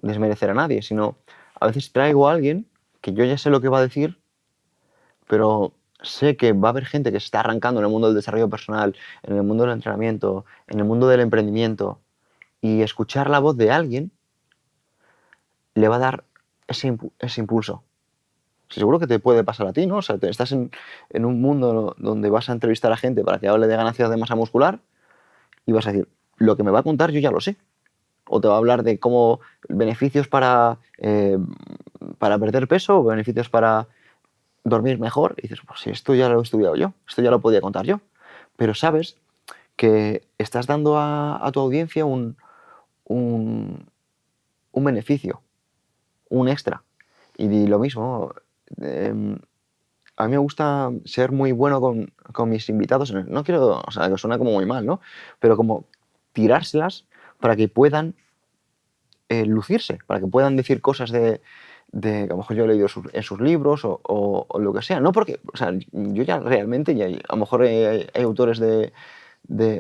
desmerecer a nadie, sino a veces traigo a alguien que yo ya sé lo que va a decir, pero sé que va a haber gente que se está arrancando en el mundo del desarrollo personal, en el mundo del entrenamiento, en el mundo del emprendimiento, y escuchar la voz de alguien le va a dar ese impulso. Seguro que te puede pasar a ti, ¿no? O sea, estás en un mundo donde vas a entrevistar a gente para que hable de ganancias de masa muscular y vas a decir, lo que me va a contar yo ya lo sé. O te va a hablar de cómo beneficios para perder peso o beneficios para dormir mejor. Y dices, pues si esto ya lo he estudiado yo, esto ya lo podía contar yo. Pero sabes que estás dando a tu audiencia un, un beneficio, un extra. Y lo mismo, eh, a mí me gusta ser muy bueno con mis invitados. No quiero, o sea, que suena como muy mal, ¿no? Pero como tirárselas para que puedan lucirse, para que puedan decir cosas que a lo mejor yo he leído en sus libros o lo que sea. No porque, o sea, yo ya realmente, a lo mejor hay autores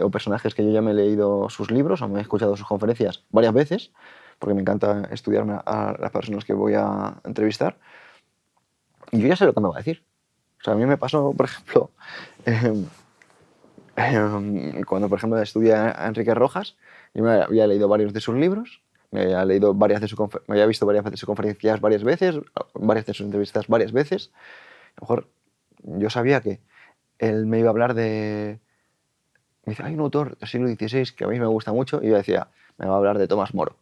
o personajes que yo ya me he leído sus libros o me he escuchado sus conferencias varias veces, porque me encanta estudiarme a las personas que voy a entrevistar, y yo ya sé lo que me va a decir. O sea, a mí me pasó, por ejemplo, eh, cuando, por ejemplo, estudié a Enrique Rojas, yo me había leído varios de sus libros, me había me había visto varias veces sus conferencias varias de sus entrevistas varias veces. A lo mejor yo sabía que él me iba a hablar me dice, hay un autor del siglo XVI que a mí me gusta mucho, y yo decía, me va a hablar de Tomás Moro.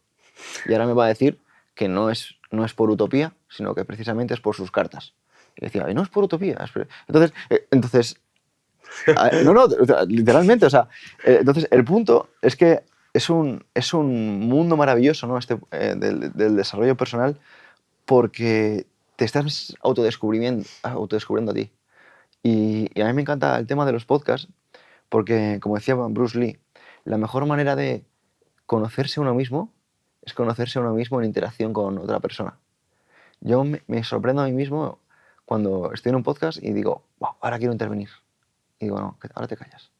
Y ahora me va a decir que no es por utopía, sino que precisamente es por sus cartas. Y decía, no es por utopía. Entonces no, no, o sea, literalmente, o sea, entonces el punto es que es un mundo maravilloso, ¿no? Del desarrollo personal, porque te estás autodescubriendo a ti. Y a mí me encanta el tema de los podcasts, porque, como decía Bruce Lee, la mejor manera de conocerse a uno mismo es conocerse a uno mismo en interacción con otra persona. Yo me sorprendo a mí mismo cuando estoy en un podcast y digo, wow, ahora quiero intervenir. Y digo, no, ahora te callas.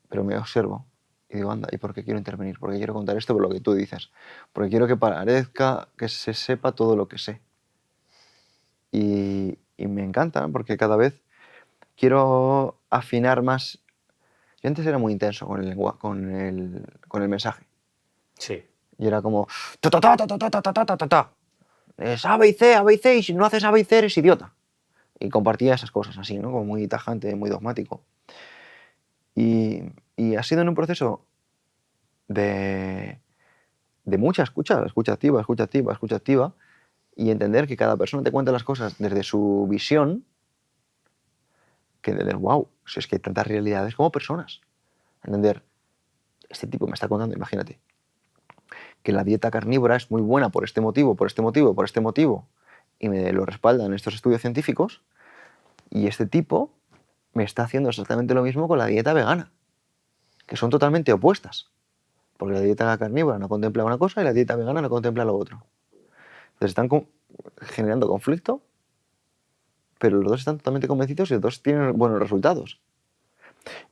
Pero me observo y digo, anda, ¿y por qué quiero intervenir? Porque quiero contar esto por lo que tú dices. Porque quiero que parezca que se sepa todo lo que sé. Y me encanta, ¿no? Porque cada vez quiero afinar más. Yo antes era muy intenso con el mensaje. Sí. Y era como, ta, ta, ta, ta, ta, ta, ta, ta, ta, ta, ta. Es A, B y C, A, B y C, y si no haces A, B y C eres idiota. Y compartía esas cosas así, ¿no? Como muy tajante, muy dogmático. Y ha sido en un proceso de, de mucha escucha activa, escucha activa, escucha activa, y entender que cada persona te cuenta las cosas desde su visión, que entender, wow, si es que hay tantas realidades como personas. Entender, este tipo me está contando, imagínate, que la dieta carnívora es muy buena por este motivo, por este motivo, por este motivo, y me lo respaldan estos estudios científicos, y este tipo me está haciendo exactamente lo mismo con la dieta vegana, que son totalmente opuestas, porque la dieta carnívora no contempla una cosa y la dieta vegana no contempla lo otro. Entonces están generando conflicto, pero los dos están totalmente convencidos y los dos tienen buenos resultados.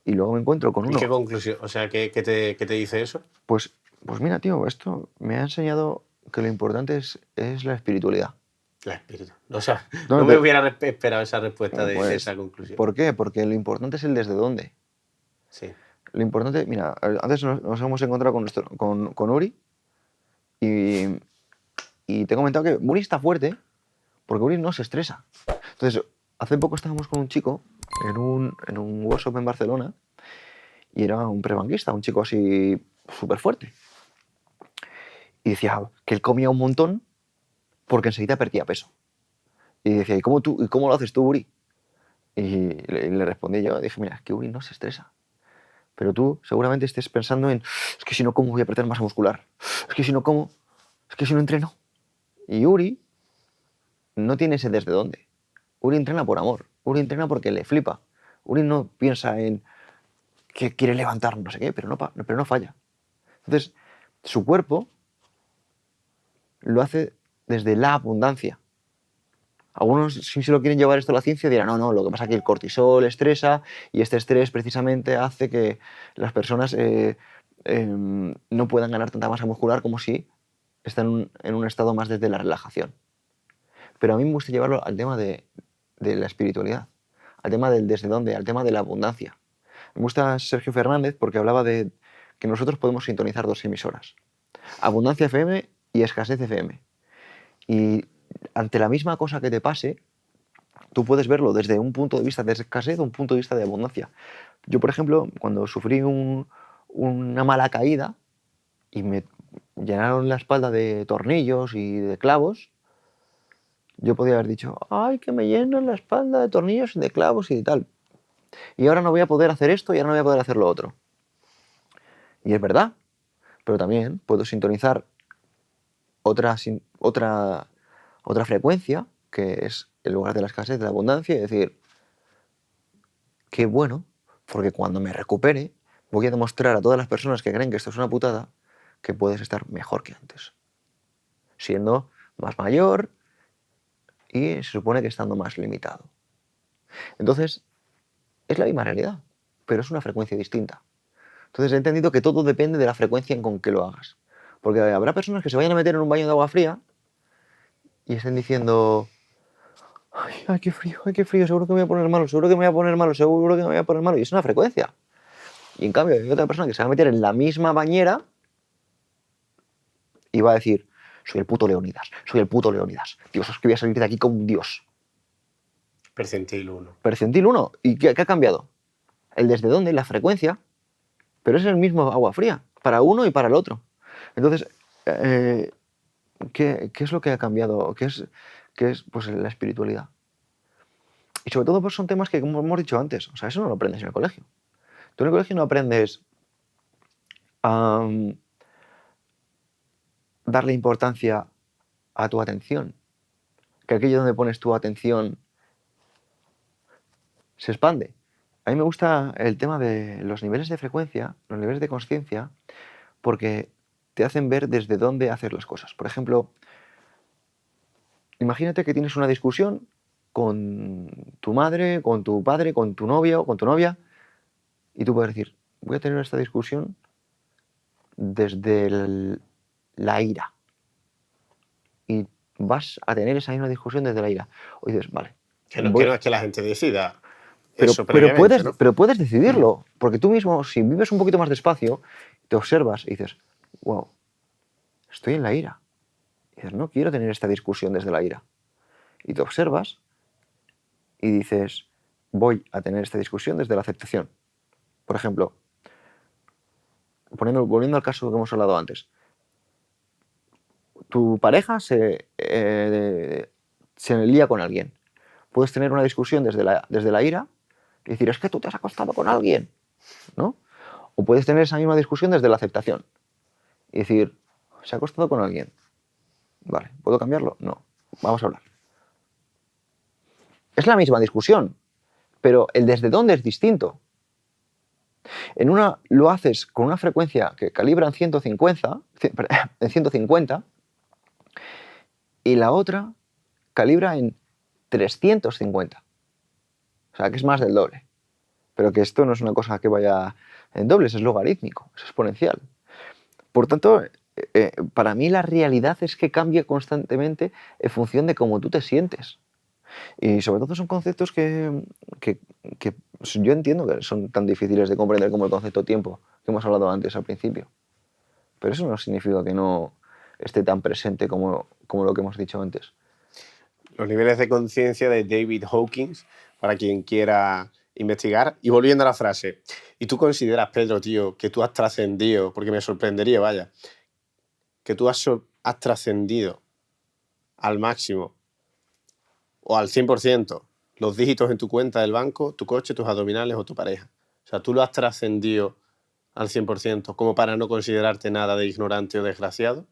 Y luego me encuentro con ¿Y qué uno, conclusión? O sea, qué te dice eso? pues, pues mira, tío, esto me ha enseñado que lo importante es la espiritualidad. La espíritu. O sea, No, no me hubiera esperado esa respuesta de esa pues, conclusión. ¿por qué? Porque lo importante es el desde dónde. Sí. Lo importante, mira, antes nos hemos encontrado con Uri y te he comentado que Uri está fuerte porque Uri no se estresa. Entonces, hace poco estábamos con un chico en un workshop en Barcelona y era un prebanquista, un chico así súper fuerte. Y decía que él comía un montón porque enseguida perdía peso. Y decía, ¿y cómo lo haces tú, Uri? Y le respondí yo, dije, mira, es que Uri no se estresa. Pero tú seguramente estés pensando en, es que si no como voy a perder masa muscular. Es que si no como, es que si no entreno. Y Uri no tiene ese desde dónde. Uri entrena por amor. Uri entrena porque le flipa. Uri no piensa en que quiere levantar no sé qué, pero no falla. Entonces, su cuerpo lo hace desde la abundancia. Algunos, si se lo quieren llevar esto a la ciencia, dirán, no, lo que pasa es que el cortisol estresa y este estrés precisamente hace que las personas no puedan ganar tanta masa muscular como si están en un estado más desde la relajación. Pero a mí me gusta llevarlo al tema de la espiritualidad, al tema del desde dónde, al tema de la abundancia. Me gusta Sergio Fernández porque hablaba de que nosotros podemos sintonizar dos emisoras, Abundancia FM y Escasez FM. Y ante la misma cosa que te pase, tú puedes verlo desde un punto de vista de escasez o un punto de vista de abundancia. Yo, por ejemplo, cuando sufrí una mala caída y me llenaron la espalda de tornillos y de clavos, yo podía haber dicho, ay, que me llenan la espalda de tornillos y de clavos y de tal. Y ahora no voy a poder hacer esto y ahora no voy a poder hacer lo otro. Y es verdad, pero también puedo sintonizar otra frecuencia, que es el lugar de la escasez, de la abundancia, y decir, qué bueno, porque cuando me recupere voy a demostrar a todas las personas que creen que esto es una putada que puedes estar mejor que antes, siendo más mayor y se supone que estando más limitado. Entonces, es la misma realidad, pero es una frecuencia distinta. Entonces he entendido que todo depende de la frecuencia en con que lo hagas. Porque habrá personas que se vayan a meter en un baño de agua fría y estén diciendo, ay, qué frío, seguro que me voy a poner malo, seguro que me voy a poner malo, seguro que me voy a poner malo. Y es una frecuencia. Y en cambio hay otra persona que se va a meter en la misma bañera y va a decir, soy el puto Leonidas. Dios, es que voy a salir de aquí como un dios. Percentil 1. Percentil 1. ¿Y qué ha cambiado? El desde dónde, la frecuencia, pero es el mismo agua fría, para uno y para el otro. Entonces, ¿qué es lo que ha cambiado? ¿Qué es pues, la espiritualidad? Y sobre todo pues, son temas que, como hemos dicho antes, o sea, eso no lo aprendes en el colegio. Tú en el colegio no aprendes a darle importancia a tu atención, que aquello donde pones tu atención se expande. A mí me gusta el tema de los niveles de frecuencia, los niveles de conciencia, porque te hacen ver desde dónde hacer las cosas. Por ejemplo, imagínate que tienes una discusión con tu madre, con tu padre, con tu novio, con tu novia, y tú puedes decir, voy a tener esta discusión desde la ira. Y vas a tener esa misma discusión desde la ira. O dices, vale. Que no es que la gente decida eso pero previamente, ¿no? Pero puedes decidirlo, porque tú mismo, si vives un poquito más despacio, te observas y dices, wow, estoy en la ira. Y dices, no quiero tener esta discusión desde la ira. Y te observas y dices, voy a tener esta discusión desde la aceptación. Por ejemplo, volviendo al caso que hemos hablado antes, tu pareja se lía con alguien. Puedes tener una discusión desde la ira y decir, es que tú te has acostado con alguien, ¿no? O puedes tener esa misma discusión desde la aceptación y decir, se ha acostado con alguien. Vale, ¿puedo cambiarlo? No, vamos a hablar. Es la misma discusión, pero el desde dónde es distinto. En una lo haces con una frecuencia que calibra en 150 y la otra calibra en 350. O sea, que es más del doble. Pero que esto no es una cosa que vaya en dobles, es logarítmico, es exponencial. Por tanto, para mí la realidad es que cambia constantemente en función de cómo tú te sientes. Y sobre todo son conceptos que yo entiendo que son tan difíciles de comprender como el concepto tiempo, que hemos hablado antes al principio. Pero eso no significa que no esté tan presente como lo que hemos dicho antes. Los niveles de conciencia de David Hawkins, para quien quiera investigar. Y volviendo a la frase, ¿y tú consideras, Pedro, tío, que tú has trascendido, porque me sorprendería, vaya, que tú has trascendido al máximo o al 100% los dígitos en tu cuenta del banco, tu coche, tus abdominales o tu pareja? O sea, tú lo has trascendido al 100% como para no considerarte nada de ignorante o desgraciado.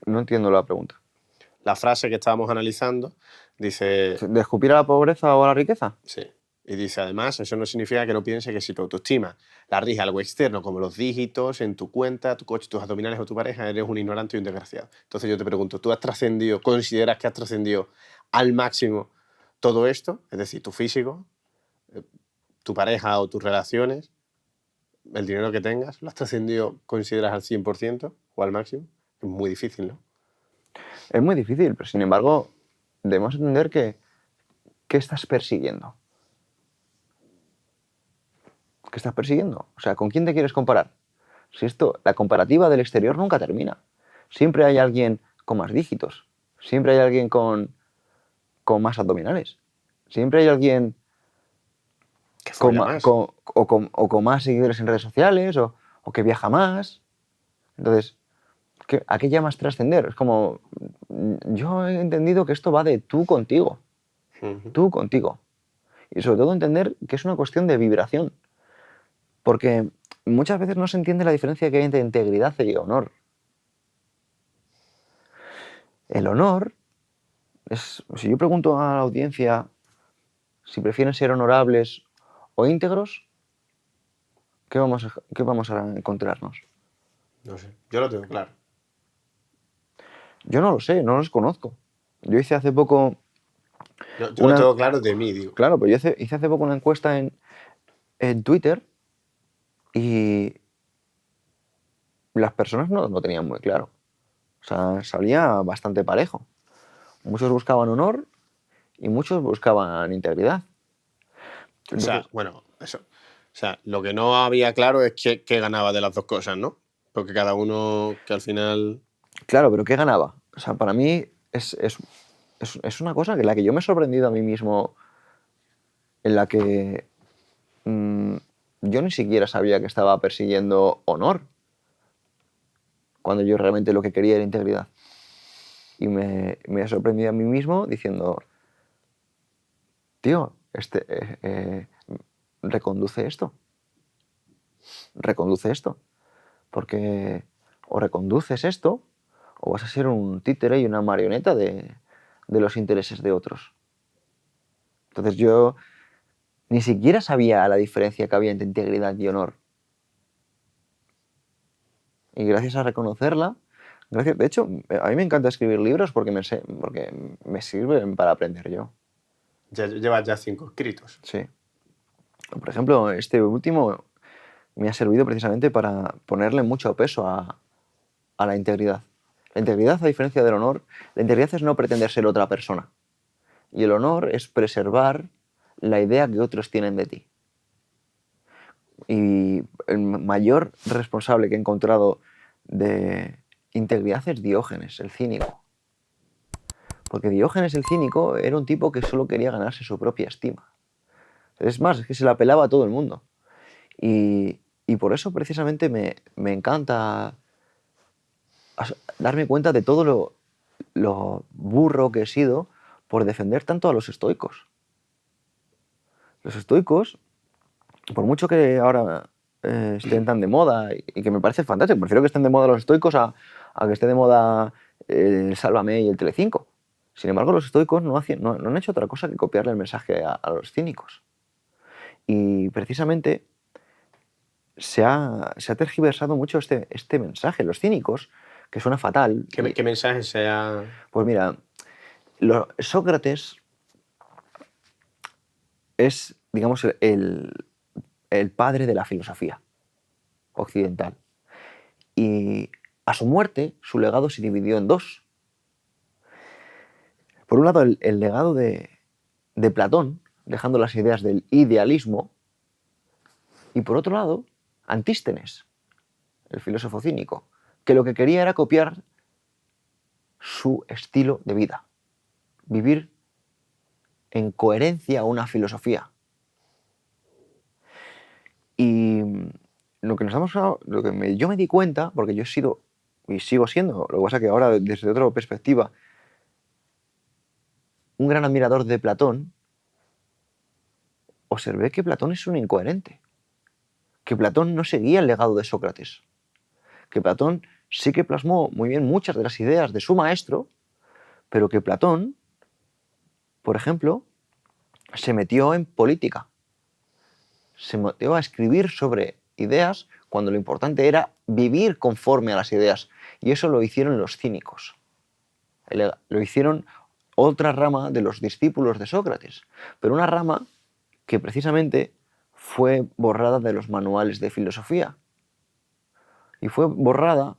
No entiendo la pregunta. La frase que estábamos analizando dice... ¿De escupir a la pobreza o a la riqueza? Sí. Y dice, además, eso no significa que no piense que si tu autoestima la rige algo externo, como los dígitos en tu cuenta, tu coche, tus abdominales o tu pareja, eres un ignorante y un desgraciado. Entonces yo te pregunto, ¿tú has trascendido, consideras que has trascendido al máximo todo esto? Es decir, tu físico, tu pareja o tus relaciones, el dinero que tengas, ¿lo has trascendido, consideras al 100% o al máximo? Es muy difícil, ¿no? Es muy difícil, pero sin embargo, debemos entender que ¿qué estás persiguiendo? ¿Qué estás persiguiendo? O sea, ¿con quién te quieres comparar? Si esto, la comparativa del exterior nunca termina. Siempre hay alguien con más dígitos. Siempre hay alguien con más abdominales. Siempre hay alguien Que folla más. con más seguidores en redes sociales o que viaja más. Entonces, ¿a qué llamas trascender? Es como, yo he entendido que esto va de tú contigo. Tú contigo. Y sobre todo entender que es una cuestión de vibración. Porque muchas veces no se entiende la diferencia que hay entre integridad y honor. El honor es, si yo pregunto a la audiencia si prefieren ser honorables o íntegros, qué vamos a encontrarnos? No sé, yo lo tengo claro. Yo no lo sé, no los conozco. Yo hice hace poco... Yo lo tengo claro de mí, digo. Claro, pero yo hice hace poco una encuesta en Twitter y las personas no lo tenían muy claro. O sea, salía bastante parejo. Muchos buscaban honor y muchos buscaban integridad. O sea, bueno, eso. O sea, lo que no había claro es qué ganaba de las dos cosas, ¿no? Porque cada uno que al final... Claro, pero ¿qué ganaba? O sea, para mí es una cosa en la que yo me he sorprendido a mí mismo, en la que yo ni siquiera sabía que estaba persiguiendo honor, cuando yo realmente lo que quería era integridad. Y me he sorprendido a mí mismo diciendo, tío, reconduce esto. Reconduce esto. Porque o reconduces esto o vas a ser un títere y una marioneta de los intereses de otros. Entonces yo ni siquiera sabía la diferencia que había entre integridad y honor. Y gracias a reconocerla, de hecho, a mí me encanta escribir libros porque me sirven para aprender yo. Llevas ya 5 escritos. Sí. Por ejemplo, este último me ha servido precisamente para ponerle mucho peso a la integridad. La integridad, a diferencia del honor, la integridad es no pretender ser otra persona. Y el honor es preservar la idea que otros tienen de ti. Y el mayor responsable que he encontrado de integridad es Diógenes, el cínico. Porque Diógenes el cínico era un tipo que solo quería ganarse su propia estima. Es más, es que se la pelaba a todo el mundo. Y por eso precisamente me encanta darme cuenta de todo lo burro que he sido por defender tanto a los estoicos. Los estoicos, por mucho que ahora estén tan de moda y que me parece fantástico, prefiero que estén de moda los estoicos a que esté de moda el Sálvame y el Telecinco. Sin embargo, los estoicos no han hecho otra cosa que copiarle el mensaje a los cínicos. Y precisamente se ha tergiversado mucho este mensaje. Los cínicos, que suena fatal. ¿Qué mensaje sea? Pues mira, Sócrates es, digamos, el padre de la filosofía occidental. Y a su muerte, su legado se dividió en dos. Por un lado, el legado de Platón, dejando las ideas del idealismo, y por otro lado, Antístenes, el filósofo cínico, que lo que quería era copiar su estilo de vida. Vivir en coherencia a una filosofía. Y lo que yo me di cuenta, porque yo he sido y sigo siendo, lo que pasa que ahora desde otra perspectiva, un gran admirador de Platón, observé que Platón es un incoherente, que Platón no seguía el legado de Sócrates, que Platón sí que plasmó muy bien muchas de las ideas de su maestro, pero que Platón, por ejemplo, se metió en política, se metió a escribir sobre ideas cuando lo importante era vivir conforme a las ideas, y eso lo hicieron los cínicos, lo hicieron otra rama de los discípulos de Sócrates, pero una rama que precisamente fue borrada de los manuales de filosofía. Y fue borrada,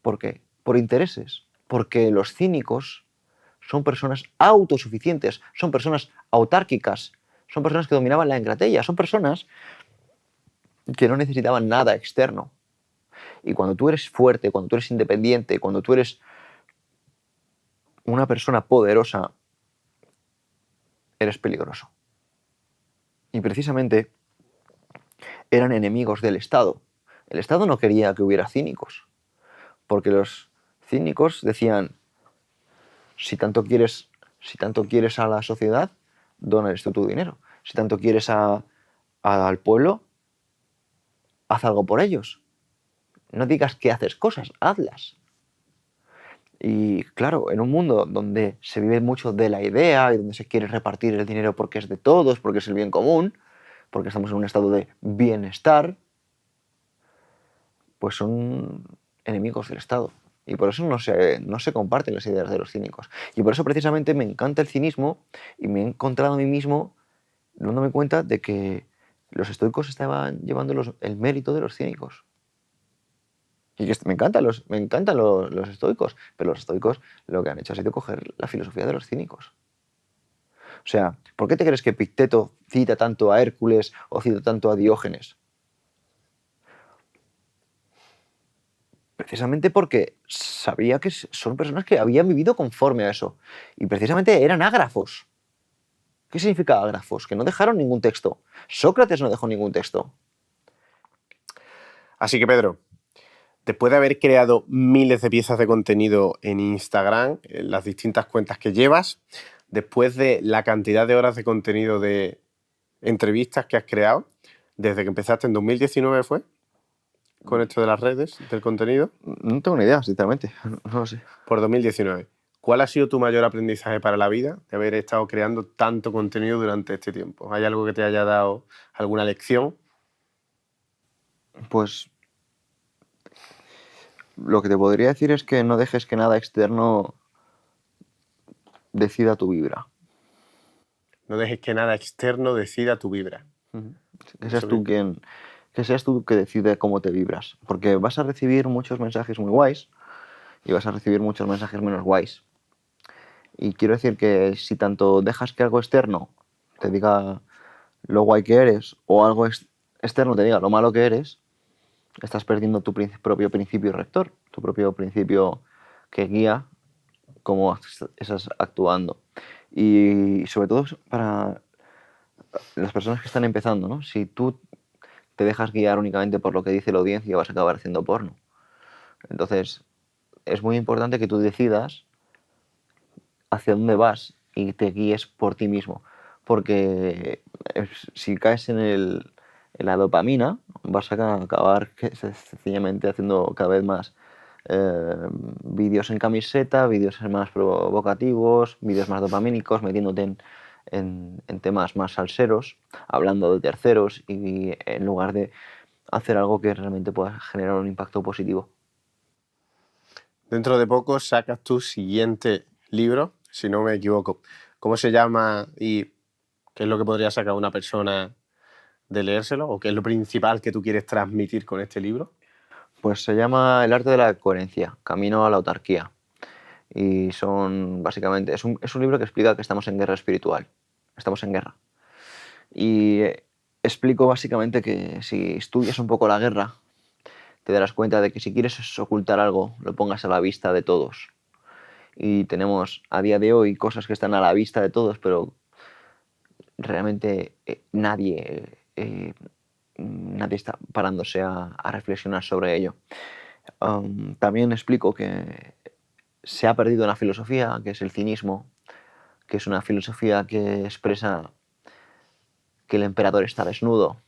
¿por qué? Por intereses, porque los cínicos son personas autosuficientes, son personas autárquicas, son personas que dominaban la engratella, son personas que no necesitaban nada externo. Y cuando tú eres fuerte, cuando tú eres independiente, cuando tú eres una persona poderosa, eres peligroso. Y precisamente eran enemigos del Estado. El Estado no quería que hubiera cínicos, porque los cínicos decían, si tanto quieres a la sociedad, dónales tú tu dinero. Si tanto quieres al pueblo, haz algo por ellos. No digas que haces cosas, hazlas. Y claro, en un mundo donde se vive mucho de la idea y donde se quiere repartir el dinero porque es de todos, porque es el bien común, porque estamos en un estado de bienestar, pues son enemigos del Estado. Y por eso no se comparten las ideas de los cínicos. Y por eso precisamente me encanta el cinismo y me he encontrado a mí mismo dándome cuenta de que los estoicos estaban llevando el mérito de los cínicos. Y que me encantan los estoicos, pero los estoicos lo que han hecho ha sido coger la filosofía de los cínicos. O sea, ¿por qué te crees que Epicteto cita tanto a Hércules o cita tanto a Diógenes? Precisamente porque sabía que son personas que habían vivido conforme a eso. Y precisamente eran ágrafos. ¿Qué significa ágrafos? Que no dejaron ningún texto. Sócrates no dejó ningún texto. Así que, Pedro, después de haber creado miles de piezas de contenido en Instagram, en las distintas cuentas que llevas, después de la cantidad de horas de contenido de entrevistas que has creado, desde que empezaste en 2019 fue, con esto de las redes, del contenido. No tengo ni idea, sinceramente. No lo sé. Por 2019. ¿Cuál ha sido tu mayor aprendizaje para la vida de haber estado creando tanto contenido durante este tiempo? ¿Hay algo que te haya dado alguna lección? Pues lo que te podría decir es que no dejes que nada externo decida tu vibra. No dejes que nada externo decida tu vibra. Que seas tú que decide cómo te vibras. Porque vas a recibir muchos mensajes muy guays y vas a recibir muchos mensajes menos guays. Y quiero decir que si tanto dejas que algo externo te diga lo guay que eres o algo externo te diga lo malo que eres, estás perdiendo tu propio principio rector, tu propio principio que guía cómo estás actuando. Y sobre todo para las personas que están empezando, ¿no? Si tú te dejas guiar únicamente por lo que dice la audiencia, vas a acabar haciendo porno. Entonces, es muy importante que tú decidas hacia dónde vas y te guíes por ti mismo. Porque si caes en la dopamina, vas a acabar sencillamente haciendo cada vez más vídeos en camiseta, vídeos más provocativos, vídeos más dopamínicos, metiéndote en temas más salseros, hablando de terceros y en lugar de hacer algo que realmente pueda generar un impacto positivo. Dentro de poco sacas tu siguiente libro, si no me equivoco. ¿Cómo se llama y qué es lo que podría sacar una persona de leérselo? ¿O qué es lo principal que tú quieres transmitir con este libro? Pues se llama El arte de la coherencia, camino a la autarquía. Y son básicamente, es un libro que explica que estamos en guerra espiritual, estamos en guerra. Y explico básicamente que si estudias un poco la guerra, te darás cuenta de que si quieres ocultar algo, lo pongas a la vista de todos. Y tenemos a día de hoy cosas que están a la vista de todos, pero realmente nadie está parándose a reflexionar sobre ello. También explico que se ha perdido una filosofía, que es el cinismo, que es una filosofía que expresa que el emperador está desnudo.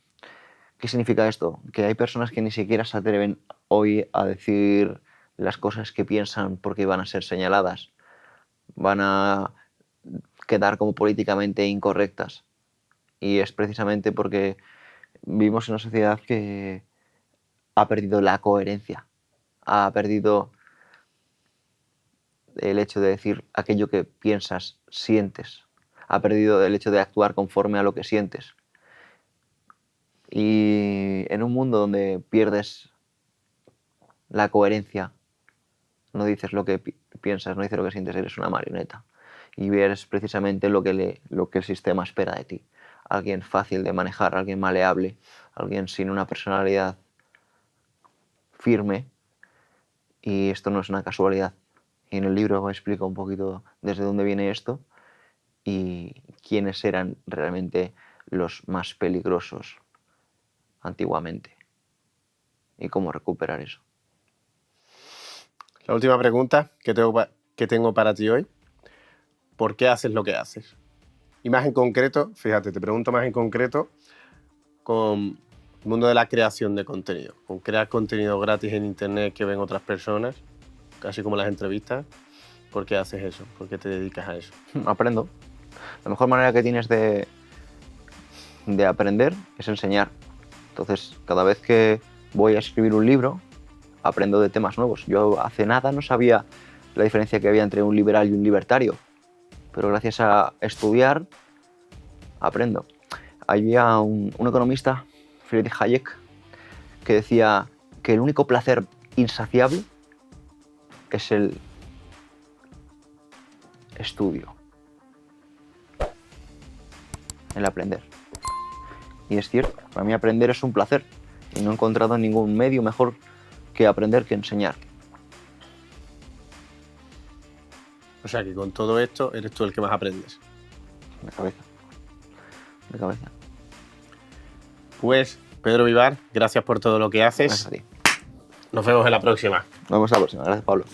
¿Qué significa esto? Que hay personas que ni siquiera se atreven hoy a decir las cosas que piensan porque van a ser señaladas, van a quedar como políticamente incorrectas. Y es precisamente porque vivimos en una sociedad que ha perdido la coherencia, ha perdido el hecho de decir aquello que piensas, sientes, ha perdido el hecho de actuar conforme a lo que sientes. Y en un mundo donde pierdes la coherencia, no dices lo que piensas, no dices lo que sientes, eres una marioneta. Y eres precisamente lo que el sistema espera de ti. Alguien fácil de manejar, alguien maleable, alguien sin una personalidad firme. Y esto no es una casualidad. Y en el libro explico un poquito desde dónde viene esto y quiénes eran realmente los más peligrosos antiguamente y cómo recuperar eso. La última pregunta que tengo para ti hoy. ¿Por qué haces lo que haces? Y más en concreto, fíjate, te pregunto más en concreto con el mundo de la creación de contenido. Con crear contenido gratis en internet que ven otras personas, casi como las entrevistas. ¿Por qué haces eso? ¿Por qué te dedicas a eso? Aprendo. La mejor manera que tienes de aprender es enseñar. Entonces, cada vez que voy a escribir un libro, aprendo de temas nuevos. Yo hace nada no sabía la diferencia que había entre un liberal y un libertario, pero gracias a estudiar, aprendo. Había un economista, Friedrich Hayek, que decía que el único placer insaciable es el estudio, el aprender. Y es cierto, para mí aprender es un placer y no he encontrado ningún medio mejor que aprender que enseñar. O sea que con todo esto eres tú el que más aprendes. De cabeza. De cabeza. Pues, Pedro Vivar, gracias por todo lo que haces. Gracias a ti. Nos vemos en la próxima. Nos vemos la próxima. Gracias, Pablo.